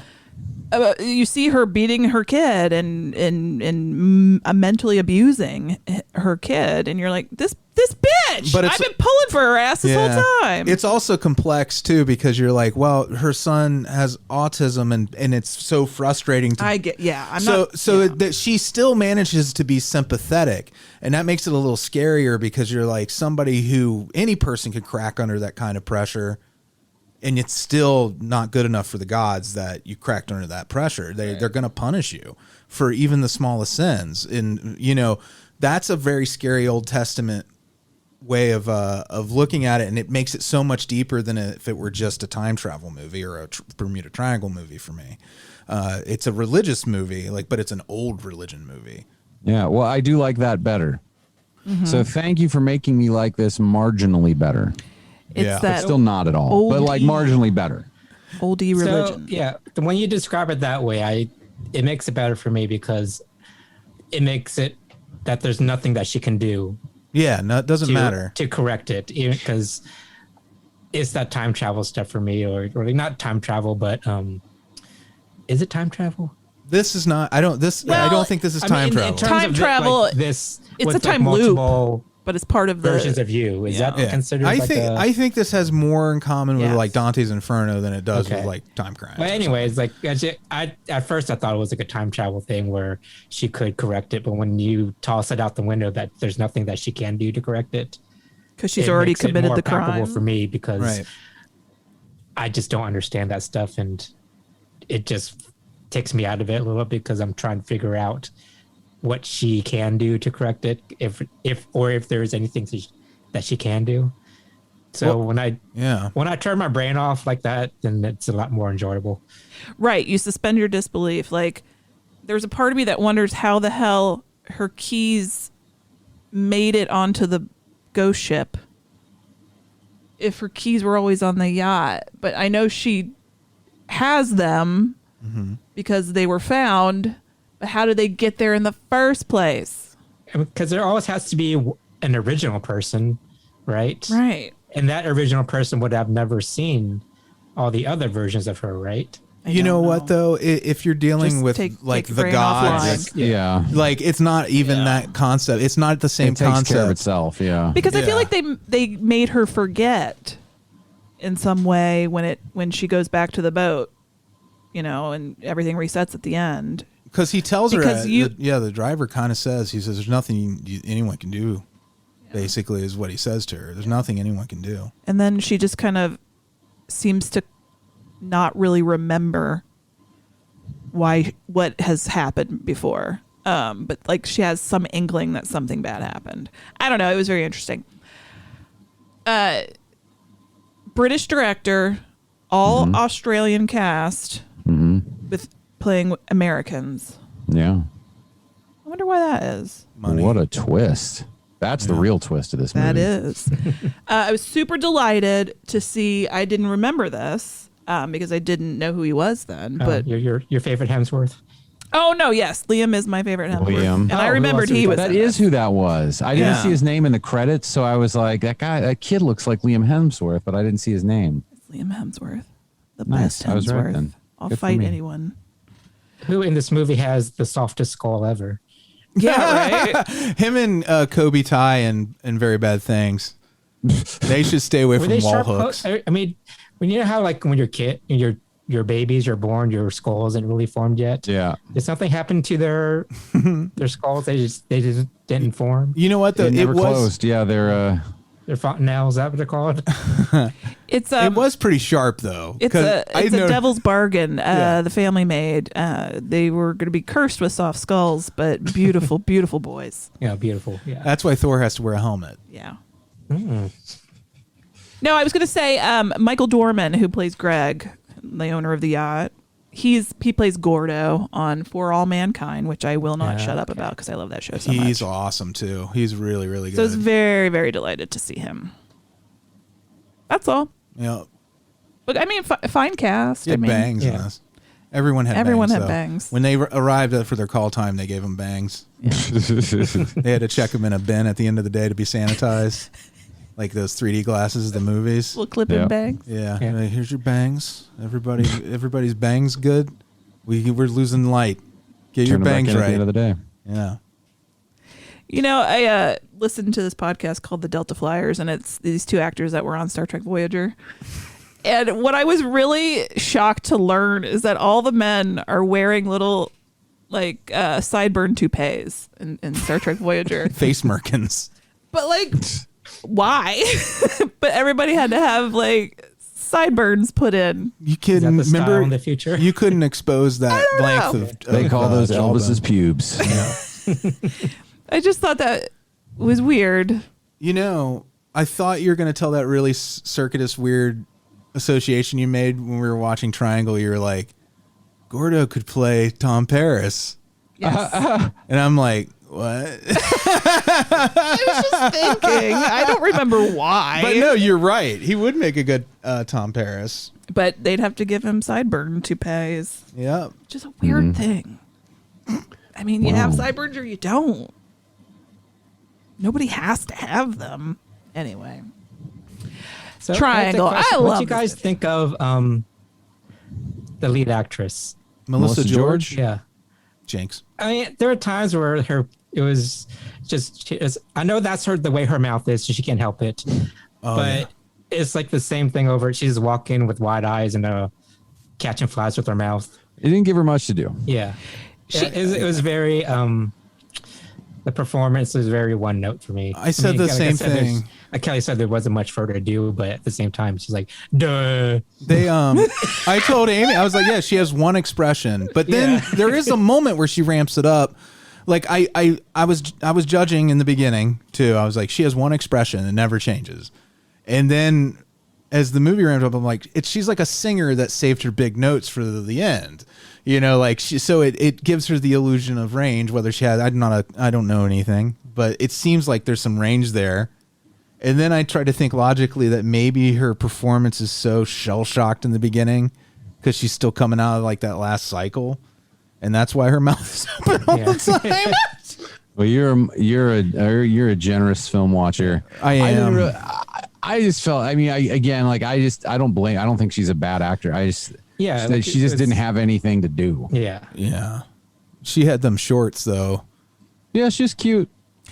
You see her beating her kid and mentally abusing her kid, and you're like, this bitch. But I've been pulling for her ass this whole time.
It's also complex too because you're like, well, her son has autism, and it's so frustrating. That she still manages to be sympathetic, and that makes it a little scarier because you're like somebody who any person could crack under that kind of pressure. And it's still not good enough for the gods that you cracked under that pressure. They're going to punish you for even the smallest sins. And, that's a very scary Old Testament way of looking at it. And it makes it so much deeper than if it were just a time travel movie or a Bermuda Triangle movie for me. It's a religious movie, but it's an old religion movie.
Yeah, well, I do like that better. Mm-hmm. So thank you for making me like this marginally better. It's still not at all, but marginally better.
Oldie religion.
So, when you describe it that way, it makes it better for me because it makes it that there's nothing that she can do.
Yeah, no, it doesn't matter
to correct it, even because it's that time travel stuff for me, or like not time travel, but is it time travel?
This is not. I don't think this is time travel.
Time travel.
This
it's a time loop, but it's part of the
versions of you. Is that considered?
I think this has more in common with like Dante's Inferno than it does with like Time Crimes.
But anyways, like at first I thought it was like a time travel thing where she could correct it, but when you toss it out the window, that there's nothing that she can do to correct it
because she's already committed the crime.
For me, because I just don't understand that stuff, and it just takes me out of it a little bit because I'm trying to figure out what she can do to correct it, if there is anything that she can do. So when I turn my brain off like that, then it's a lot more enjoyable.
Right, you suspend your disbelief. Like, there's a part of me that wonders how the hell her keys made it onto the ghost ship if her keys were always on the yacht. But I know she has them because they were found. But how did they get there in the first place?
Because there always has to be an original person, right?
Right.
And that original person would have never seen all the other versions of her, right?
You know what though? If you're dealing with like the gods, like it's not even that concept. It's not the same concept. It takes care of
itself,
Because I feel like they made her forget in some way when she goes back to the boat, and everything resets at the end.
Because he tells her, the driver kind of says, he says, there's nothing anyone can do, basically, is what he says to her. There's nothing anyone can do.
And then she just kind of seems to not really remember what has happened before. But like she has some inkling that something bad happened. I don't know. It was very interesting. British director, all Australian cast with playing Americans.
Yeah.
I wonder why that is.
Money. What a twist. That's the real twist of this movie.
That is. I was super delighted to see, I didn't remember this because I didn't know who he was then. But
your favorite Hemsworth?
Oh, no, yes. Liam is my favorite Hemsworth.
Liam.
And I remembered he was.
That is who that was. I didn't see his name in the credits, so I was like, that kid looks like Liam Hemsworth, but I didn't see his name.
It's Liam Hemsworth. The
Nice.
best Hemsworth.
I was right then.
I'll
Good for
fight
me.
anyone.
Who in this movie has the softest skull ever?
Yeah, right?
Him and Kobe Ty and Very Bad Things. They should stay away from wall hooks.
I mean, when you know how like when your babies are born, your skull isn't really formed yet.
Yeah.
Did something happen to their skulls? They just didn't form.
You know what though?
It never closed. Yeah, they're
fontanelles. Is that what they're called?
It was pretty sharp though.
It's a devil's bargain. The family made. They were going to be cursed with soft skulls, but beautiful, beautiful boys.
Yeah, beautiful. Yeah.
That's why Thor has to wear a helmet.
Yeah. No, I was going to say Michael Dorman, who plays Greg, the owner of the yacht. He plays Gordo on For All Mankind, which I will not shut up about because I love that show so much.
He's awesome too. He's really, really good.
So I was very, very delighted to see him. That's all.
Yeah.
But I mean, fine cast.
He had bangs in this. Everyone had
bangs.
When they arrived for their call time, they gave them bangs. Yeah. They had to check them in a bin at the end of the day to be sanitized. Like those 3D glasses of the movies.
Little clip-in bangs.
Yeah. Here's your bangs. Everybody's bangs good. We're losing light. Get your bangs right.
At the end of the day.
Yeah.
I listened to this podcast called The Delta Flyers, and it's these two actors that were on Star Trek Voyager. And what I was really shocked to learn is that all the men are wearing little, like, sideburn toupees in Star Trek Voyager.
Face merkins.
But, like, why? But everybody had to have, like, sideburns put in.
You couldn't remember
in the future.
You couldn't expose that length of.
They call those Elvis's pubes.
Yeah.
I just thought that was weird.
I thought you were going to tell that really circuitous weird association you made when we were watching Triangle. You were like, Gordo could play Tom Paris.
Yes.
And I'm like, what?
I was just thinking. I don't remember why.
But no, you're right. He would make a good Tom Paris.
But they'd have to give him sideburn toupees.
Yeah.
Which is a weird thing. I mean, you have sideburns or you don't. Nobody has to have them. Anyway.
So
Triangle. I love
what you guys think of the lead actress,
Melissa George?
Yeah.
Jinx.
I mean, there are times where it was just. I know that's the way her mouth is, so she can't help it. But it's like the same thing over. She's walking with wide eyes and catching flies with her mouth.
It didn't give her much to do.
Yeah, it was very. The performance was very one note for me.
I said the same thing.
Kelly said there wasn't much for her to do, but at the same time, she's like, "Duh."
They I told Amy, I was like, yeah, she has one expression, but then there is a moment where she ramps it up. Like I was judging in the beginning too. I was like, she has one expression and never changes, and then as the movie ramped up, I'm like, she's like a singer that saved her big notes for the end. You know, like it gives her the illusion of range. Whether she has, I don't know anything, but it seems like there's some range there. And then I try to think logically that maybe her performance is so shell shocked in the beginning because she's still coming out of like that last cycle, and that's why her mouth is open all the time.
Well, you're a generous film watcher.
I am.
I just felt. I mean, I don't blame. I don't think she's a bad actor. She just didn't have anything to do.
Yeah. She had them shorts though.
Yeah, she's cute.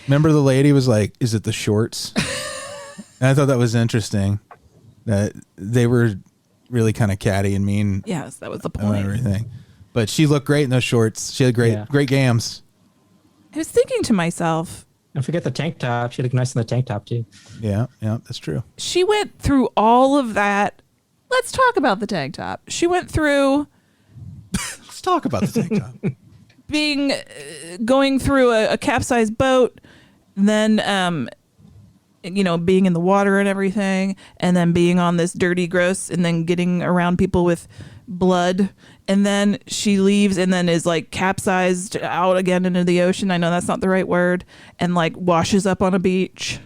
Remember the lady was like, "Is it the shorts?" And I thought that was interesting. That they were really kind of catty and mean.
Yes, that was the point.
And everything, but she looked great in those shorts. She had great gams.
I was thinking to myself,
don't forget the tank top. She looked nice in the tank top too.
Yeah, that's true.
She went through all of that. Let's talk about the tank top. She went through.
Let's talk about the tank top.
Going through a capsized boat, then being in the water and everything, and then being on this dirty, gross, and then getting around people with blood, and then she leaves and then is like capsized out again into the ocean. I know that's not the right word, and like washes up on a beach.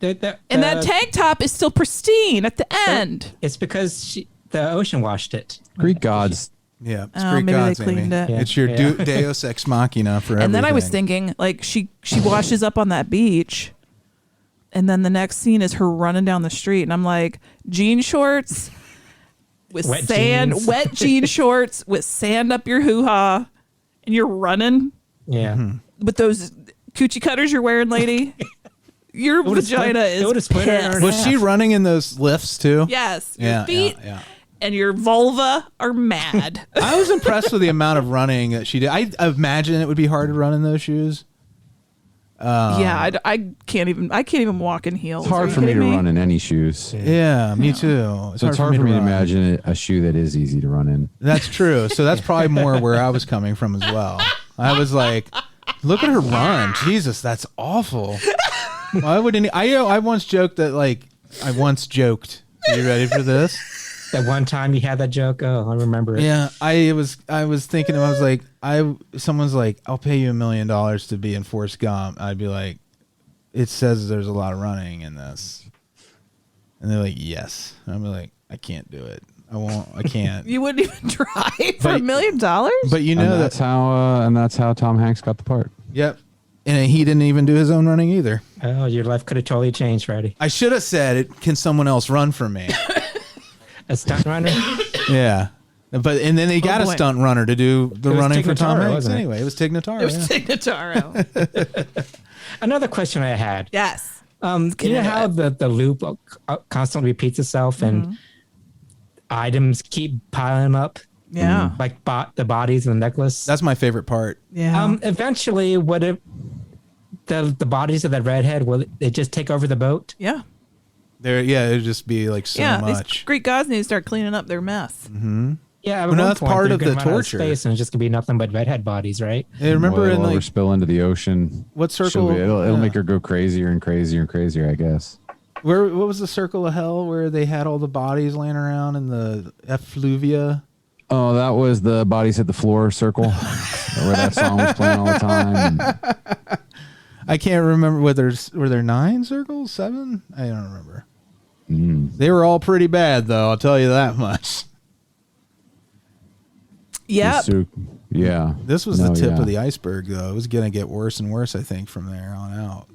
And that tank top is still pristine at the end.
It's because the ocean washed it.
Greek gods.
Yeah, it's Greek gods,
they cleaned
Amy.
it.
It's your Deus Ex Machina for everything.
And then I was thinking, like, she washes up on that beach, and then the next scene is her running down the street, and I'm like, jean shorts with wet jean shorts with sand up your hoo-ha, and you're running.
Yeah.
With those coochie cutters you're wearing, lady. Your vagina is pissed.
Was she running in those lifts too?
Yes. Your feet and your vulva are mad.
I was impressed with the amount of running that she did. I imagine it would be hard to run in those shoes.
I can't even walk in heels.
It's hard for me to run in any shoes.
Yeah, me too.
So it's hard for me to imagine a shoe that is easy to run in.
That's true. So that's probably more where I was coming from as well. I was like, look at her run. Jesus, that's awful. Why would I once joked that Are you ready for this?
That one time you had that joke? Oh, I remember it.
Yeah, I was thinking, I was like, someone's like, I'll pay you $1 million to be in Forrest Gump. I'd be like, it says there's a lot of running in this. And they're like, yes. And I'd be like, I can't do it. I can't.
You wouldn't even try for $1 million?
But you know
that's how Tom Hanks got the part.
Yep. And he didn't even do his own running either.
Oh, your life could have totally changed, Freddy.
I should have said, can someone else run for me?
A stunt runner?
Yeah. And then they got a stunt runner to do the running for Tom Hanks anyway. It was Tig Notaro.
It was Tig Notaro.
Another question I had.
Yes.
You know how the loop constantly repeats itself and items keep piling up?
Yeah.
Like the bodies and the necklace?
That's my favorite part.
Yeah.
Eventually, would it the bodies of that redhead, will it just take over the boat?
Yeah.
It'd just be like so much.
These Greek gods need to start cleaning up their mess.
Mm-hmm.
Yeah,
well, that's part of the torture.
Space and it's just gonna be nothing but redhead bodies, right?
Hey, remember
in like spill into the ocean.
What circle?
It'll make her go crazier and crazier and crazier, I guess.
What was the circle of hell where they had all the bodies laying around in the effluvia?
Oh, that was the bodies hit the floor circle, where that song was playing all the time.
I can't remember were there 9 circles, 7? I don't remember. They were all pretty bad, though. I'll tell you that much.
Yep.
Yeah.
This was the tip of the iceberg, though. It was going to get worse and worse, I think, from there on out.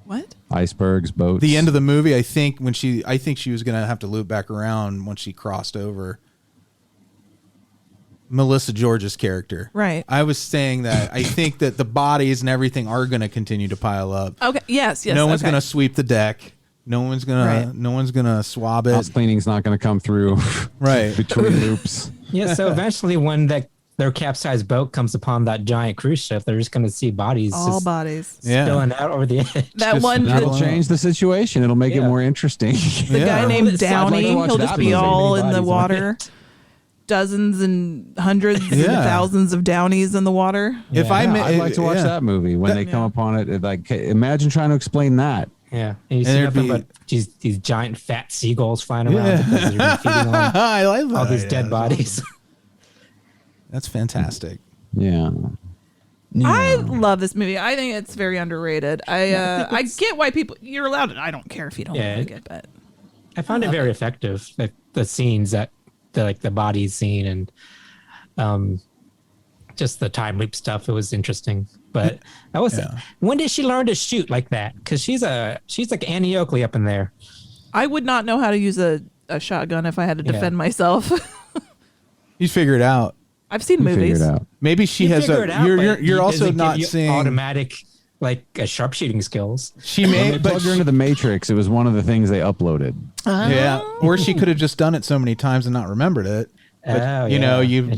What?
Icebergs, boats.
The end of the movie, I think she was going to have to loop back around once she crossed over. Melissa George's character.
Right.
I was saying that I think that the bodies and everything are going to continue to pile up.
Okay. Yes.
No one's going to sweep the deck. No one's gonna swab it.
House cleaning's not going to come through.
Right.
Between loops.
Yeah. So eventually, when their capsized boat comes upon that giant cruise ship, they're just going to see bodies.
All bodies.
Spilling out over the edge.
That'll change the situation. It'll make it more interesting.
The guy named Downey, he'll just be all in the water. Dozens and hundreds and thousands of Downies in the water.
I'd like to watch that movie when they come upon it. Like, imagine trying to explain that.
Yeah, and you see nothing but these giant fat seagulls flying around because they've been feeding on
I like that.
all these dead bodies.
That's fantastic.
Yeah.
I love this movie. I think it's very underrated. I get why you're allowed it. I don't care if you don't like it, but
I found it very effective. Like the scenes the body scene and just the time loop stuff. It was interesting. But I was when did she learn to shoot like that? Because she's like Annie Oakley up in there.
I would not know how to use a shotgun if I had to defend myself.
You figure it out.
I've seen movies.
Maybe she has you're also not seeing
automatic like sharpshooting skills.
She may
when they plugged her into the Matrix. It was one of the things they uploaded.
Yeah, or she could have just done it so many times and not remembered it. But,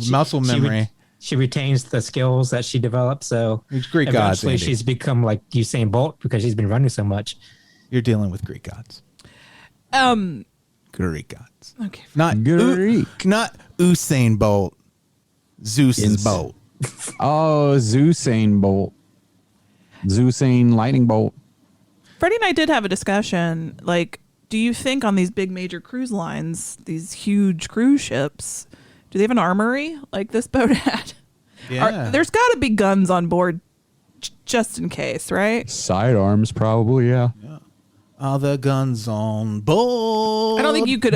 muscle memory.
She retains the skills that she developed. So
it's Greek gods.
Eventually, she's become like Usain Bolt because she's been running so much.
You're dealing with Greek gods. Greek gods.
Okay.
Not Greek. Not Usain Bolt. Zeus's bolt.
Oh, Zeusain Bolt. Zeusain lightning bolt.
Freddie and I did have a discussion. Like, do you think on these big major cruise lines, these huge cruise ships, do they have an armory like this boat had?
Yeah.
There's got to be guns on board just in case, right?
Sidearms, probably, yeah.
All the guns on board.
I don't think you could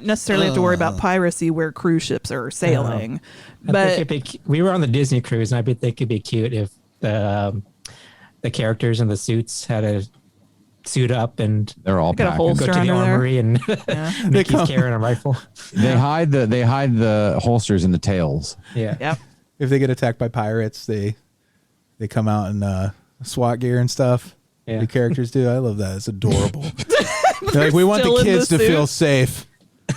necessarily have to worry about piracy where cruise ships are sailing. But
we were on the Disney cruise, and I bet they could be cute if the characters in the suits had a suit up and
they're all
got a holster
go to the
under
armory and Mickey's carrying a rifle.
They hide the holsters in the tails.
Yeah.
Yep.
If they get attacked by pirates, they come out in SWAT gear and stuff.
Yeah.
The characters do. I love that. It's adorable. They're like, we want the kids to feel safe.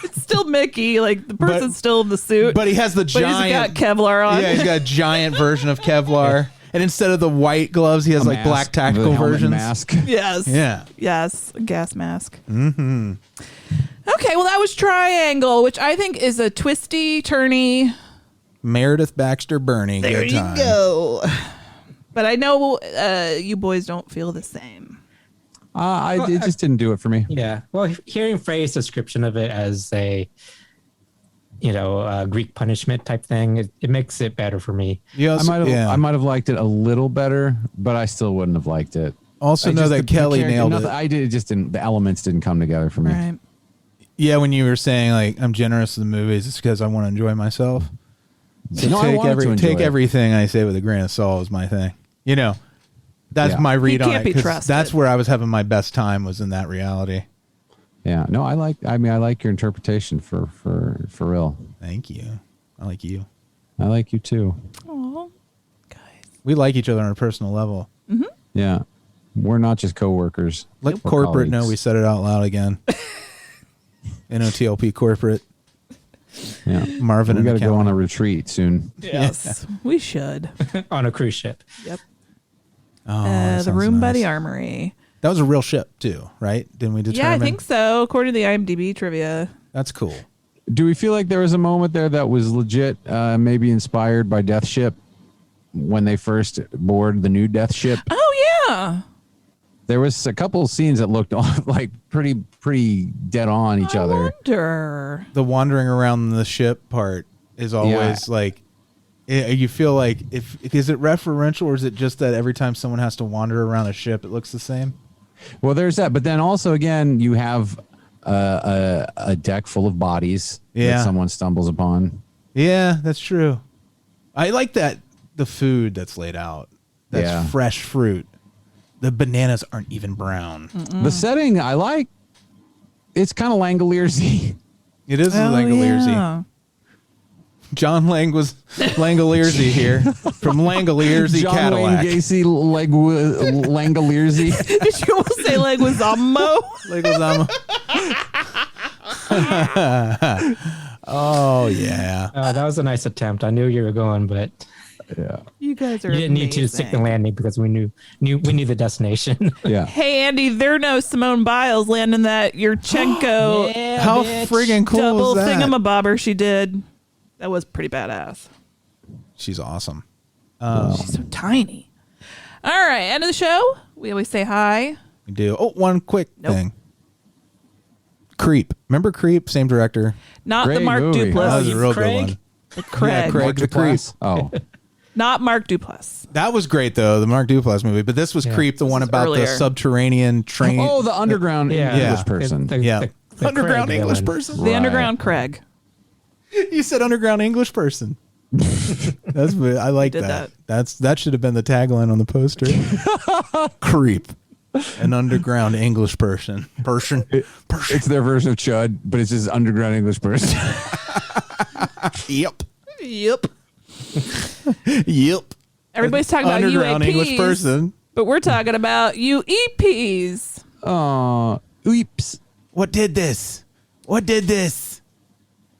It's still Mickey. Like the person's still in the suit,
but he has the giant.
He's got Kevlar on.
Yeah, he's got a giant version of Kevlar. And instead of the white gloves, he has like
mask,
black tactical versions.
Mask.
Yes.
Yeah.
Yes. A gas mask.
Mm-hmm.
Okay. Well, that was Triangle, which I think is a twisty, turny.
Meredith Baxter Burney.
There
good
you
time.
go. But I know you boys don't feel the same.
It just didn't do it for me.
Yeah. Well, hearing Frey's description of it as a Greek punishment type thing, it makes it better for me.
Yes,
I might have liked it a little better, but I still wouldn't have liked it.
Also know that Kelly nailed it.
I did. It just didn't. The elements didn't come together for me.
Right.
Yeah, when you were saying like I'm generous to the movies, it's because I want to enjoy myself. So take everything I say with a grain of salt is my thing. That's my read on it.
Can't be trusted.
That's where I was having my best time was in that reality.
Yeah. No, I like your interpretation for real.
Thank you. I like you.
I like you too.
Oh, guys.
We like each other on a personal level.
Mm-hmm.
Yeah. We're not just coworkers.
Let corporate know we said it out loud again. NOTLP corporate.
Yeah.
Marvin
we
and
got to go on a retreat soon.
Yes, we should.
On a cruise ship.
Yep.
Oh,
the room by the Armory.
That was a real ship too, right? Didn't we determine?
Yeah, I think so. According to the IMDb trivia.
That's cool.
Do we feel like there was a moment there that was legit, maybe inspired by Death Ship when they first board the new Death Ship?
Oh yeah.
There was a couple of scenes that looked like pretty dead on each other.
Wonder.
The wandering around the ship part is always like, you feel like is it referential or is it just that every time someone has to wander around a ship, it looks the same?
Well, there's that, but then also again, you have a deck full of bodies that someone stumbles upon.
Yeah, that's true. I like that the food that's laid out. That's fresh fruit. The bananas aren't even brown.
The setting I like. It's kind of Langoliers-y.
It is Langoliers-y.
Yeah.
John Langoliers-y here from Langoliers-y
John
Cadillac.
Wayne Gacy Langoliers-y.
Did you almost say Leguizamo?
Leguizamo. Oh yeah.
That was a nice attempt. I knew you were going, but
yeah,
you guys are.
You didn't need to stick the landing because we knew the destination.
Yeah.
Hey Andy, there no Simone Biles landing that Yurchenko.
Yeah,
How
bitch.
friggin' cool
double
is that?
thingamabobber she did. That was pretty badass.
She's awesome.
She's so tiny. All right, end of the show. We always say hi.
We do. Oh, one quick thing. Creep. Remember Creep? Same director.
Not
Great
the Mark
movie.
Duplass.
That was a real good
Craig?
one.
The Craig.
Yeah, Craig the Creep.
Oh,
Not Mark Duplass.
That was great though, the Mark Duplass movie. But this was Creep, the one
is
about
earlier.
the subterranean train.
oh, the underground English person.
Yeah.
The
Underground
Craig
English
villain.
person.
The Underground Craig.
You said underground English person. That's I like
Did
that. That should have been the tagline on the poster. Creep. An underground English person.
It's their version of Chud, but it's just underground English person.
Yep.
Yep.
Yep.
Everybody's talking about
Underground
UAPs,
English person.
but we're talking about UEPs.
Oops.
What did this? What did this?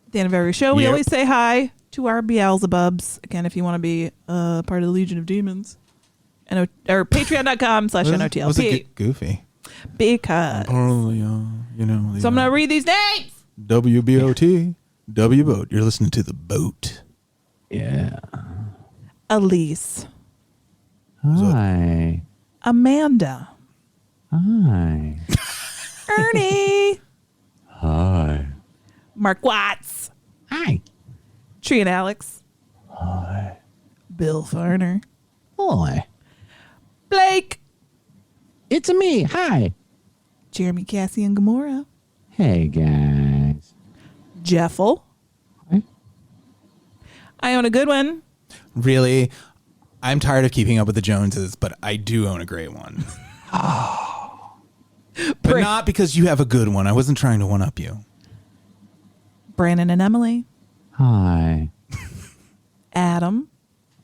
At the end of every show, we
Yep.
always say hi to our Beelzebubs. Again, if you want to be part of the Legion of Demons. Or patreon.com/NOTLP.
Was it goofy?
Because.
Oh, yeah, you know.
So I'm going to read these names.
WBOT. W-Boat. You're listening to The Boat.
Yeah.
Alise.
Hi.
Amanda.
Hi.
Ernie.
Hi.
Mark Watts.
Hi.
Tree and Alex.
Hi.
Bill Farner.
Hi.
Blake.
It's me. Hi.
Jeremy, Cassie, and Gamora.
Hey, guys.
Jeffel.
Hi.
Iona Goodwin.
Really? I'm tired of keeping up with the Joneses, but I do own a great one. But not because you have a good one. I wasn't trying to one-up you.
Branan and Emily.
Hi.
Adam.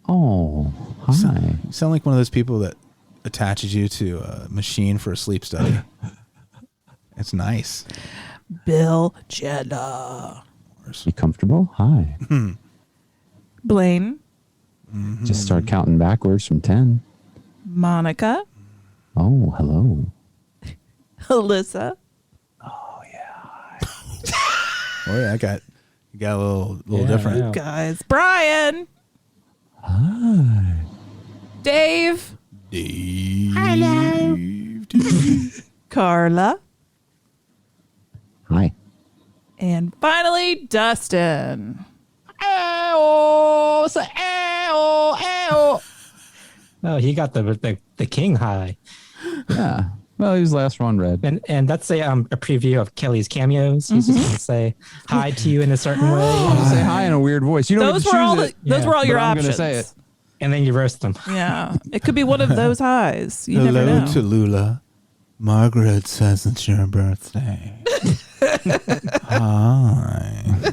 Oh, hi.
You sound like one of those people that attaches you to a machine for a sleep study. It's nice.
Bill Jeddah.
You comfortable? Hi.
Blayne.
Just start counting backwards from 10.
Monica.
Oh, hello.
Alyssa.
Oh yeah, you got a little different.
Yeah.
Guys. Brian.
Hi.
Dave.
Hello.
Carla.
Hi.
And finally, Dustin.
Oh, he got the king high.
Yeah. Well, he was last one red.
And that's a preview of Kelly's cameos. He's just going to say hi to you in a certain way.
Say hi in a weird voice. You don't
Those
have to
were all
choose it.
those were all your
I'm
options.
going to say it.
And then you roast them.
Yeah. It could be one of those highs. You never
Hello
know.
to Lula. Margaret says it's your birthday. Hi.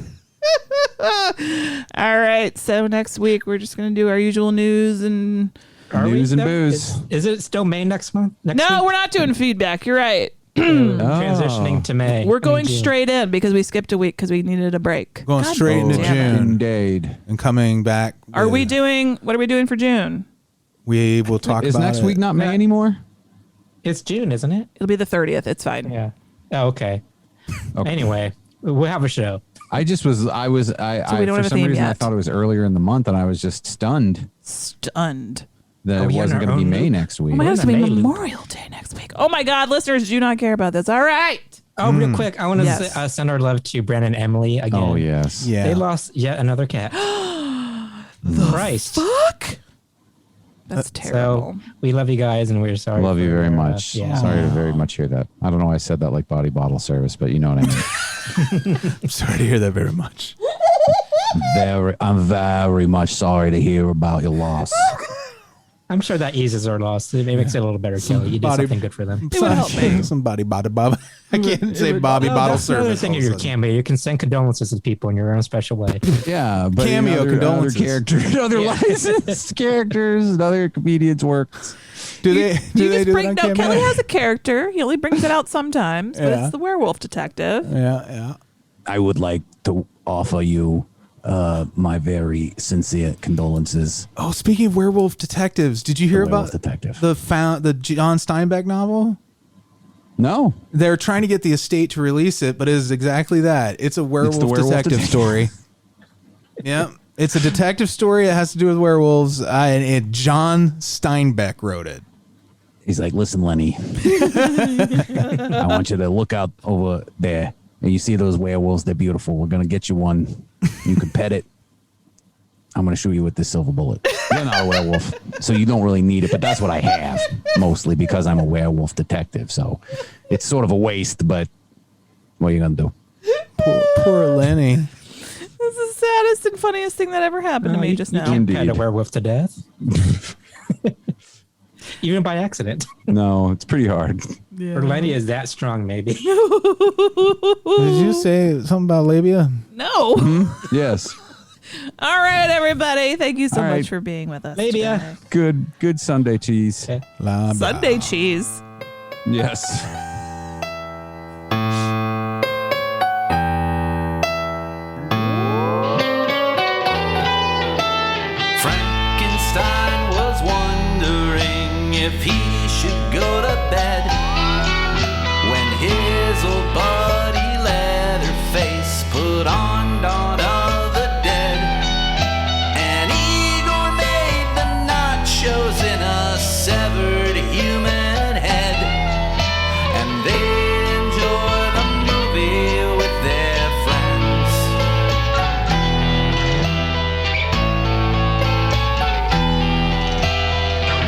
All right. So next week we're just going to do our usual news and
News and booze.
Is it still May next month?
No, we're not doing feedback. You're right.
Transitioning to May.
We're going straight in because we skipped a week because we needed a break.
Going straight into
damn it.
June.
Indeed.
And coming back.
What are we
with-
doing for June?
We will talk
Is
about
next
it.
week not May anymore?
It's June, isn't it?
It'll be the 30th. It's fine.
Yeah. Oh, okay. Anyway, we'll have a show.
I
we don't
for
have a
some
theme
reason I
yet.
thought it was earlier in the month, and I was just stunned that it
we
wasn't
in
going
our
to be
own
May
loop?
next week.
Oh my God, it's going to be
May loop.
Memorial Day next week. Oh my God, listeners do not care about this. All right.
Oh, real quick, I want to
Yes.
send our love to Branan and Emily again.
Oh yes.
Yeah.
They lost yet another cat. Christ.
Fuck. That's terrible.
So we love you guys, and we're sorry.
Love you
for,
very much.
yeah.
Sorry to very much hear that. I don't know why I said that like body bottle service, but you know what I mean.
I'm sorry to hear that very much.
I'm very much sorry to hear about your loss.
I'm sure that eases our loss. It makes it a little better, Kelly. You do something good for them.
It would help me.
Somebody body Bob. I can't say Bobby bottle
that's another
service.
thing of your cameo. You can send condolences to people in your own special way.
Yeah, but
Cameo condolences.
Other characters, other licensed characters, and other comedians work.
Do they do
Kelly
that on Cameo?
has a character. He only brings it out sometimes, but it's the werewolf detective.
Yeah.
I would like to offer you my very sincere condolences.
Oh, speaking of werewolf detectives, did you hear about
Detective.
the John Steinbeck novel?
No.
They're trying to get the estate to release it, but it is exactly that. It's a werewolf detective story. Yeah. It's a detective story. It has to do with werewolves. And John Steinbeck wrote it.
He's like, listen, Lenny, I want you to look out over there. And you see those werewolves, they're beautiful. We're going to get you one. You can pet it. I'm going to shoot you with this silver bullet. You're not a werewolf, so you don't really need it. But that's what I have, mostly because I'm a werewolf detective. So it's sort of a waste, but what are you going to do?
Poor Lenny.
This is the saddest and funniest thing that ever happened to me just now.
You pet a werewolf to death. Even by accident.
No, it's pretty hard.
Yeah.
Or Lenny is that strong, maybe.
Did you say something about labia?
No.
Mm-hmm. Yes.
All right, everybody. Thank you so
All right.
much for being with us.
Labia.
today.
Good Sunday cheese.
Okay.
Sunday cheese.
Yes.
Frankenstein was wondering if he should go to bed when his old buddy Leatherface put on Dawn of the Dead. And Igor made the nachos in a severed human head, and they enjoy the movie with their friends.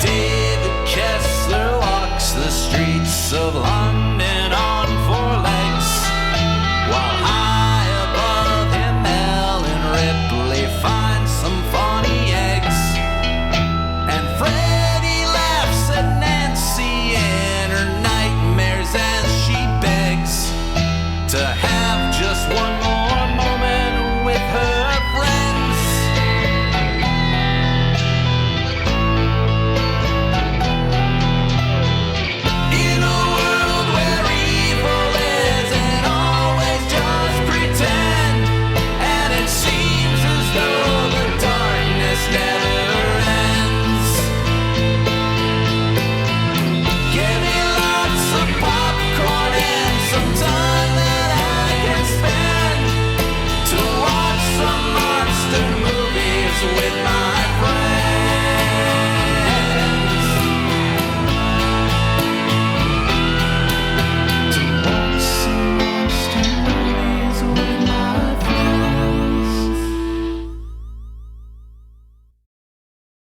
David Kessler walks the streets of London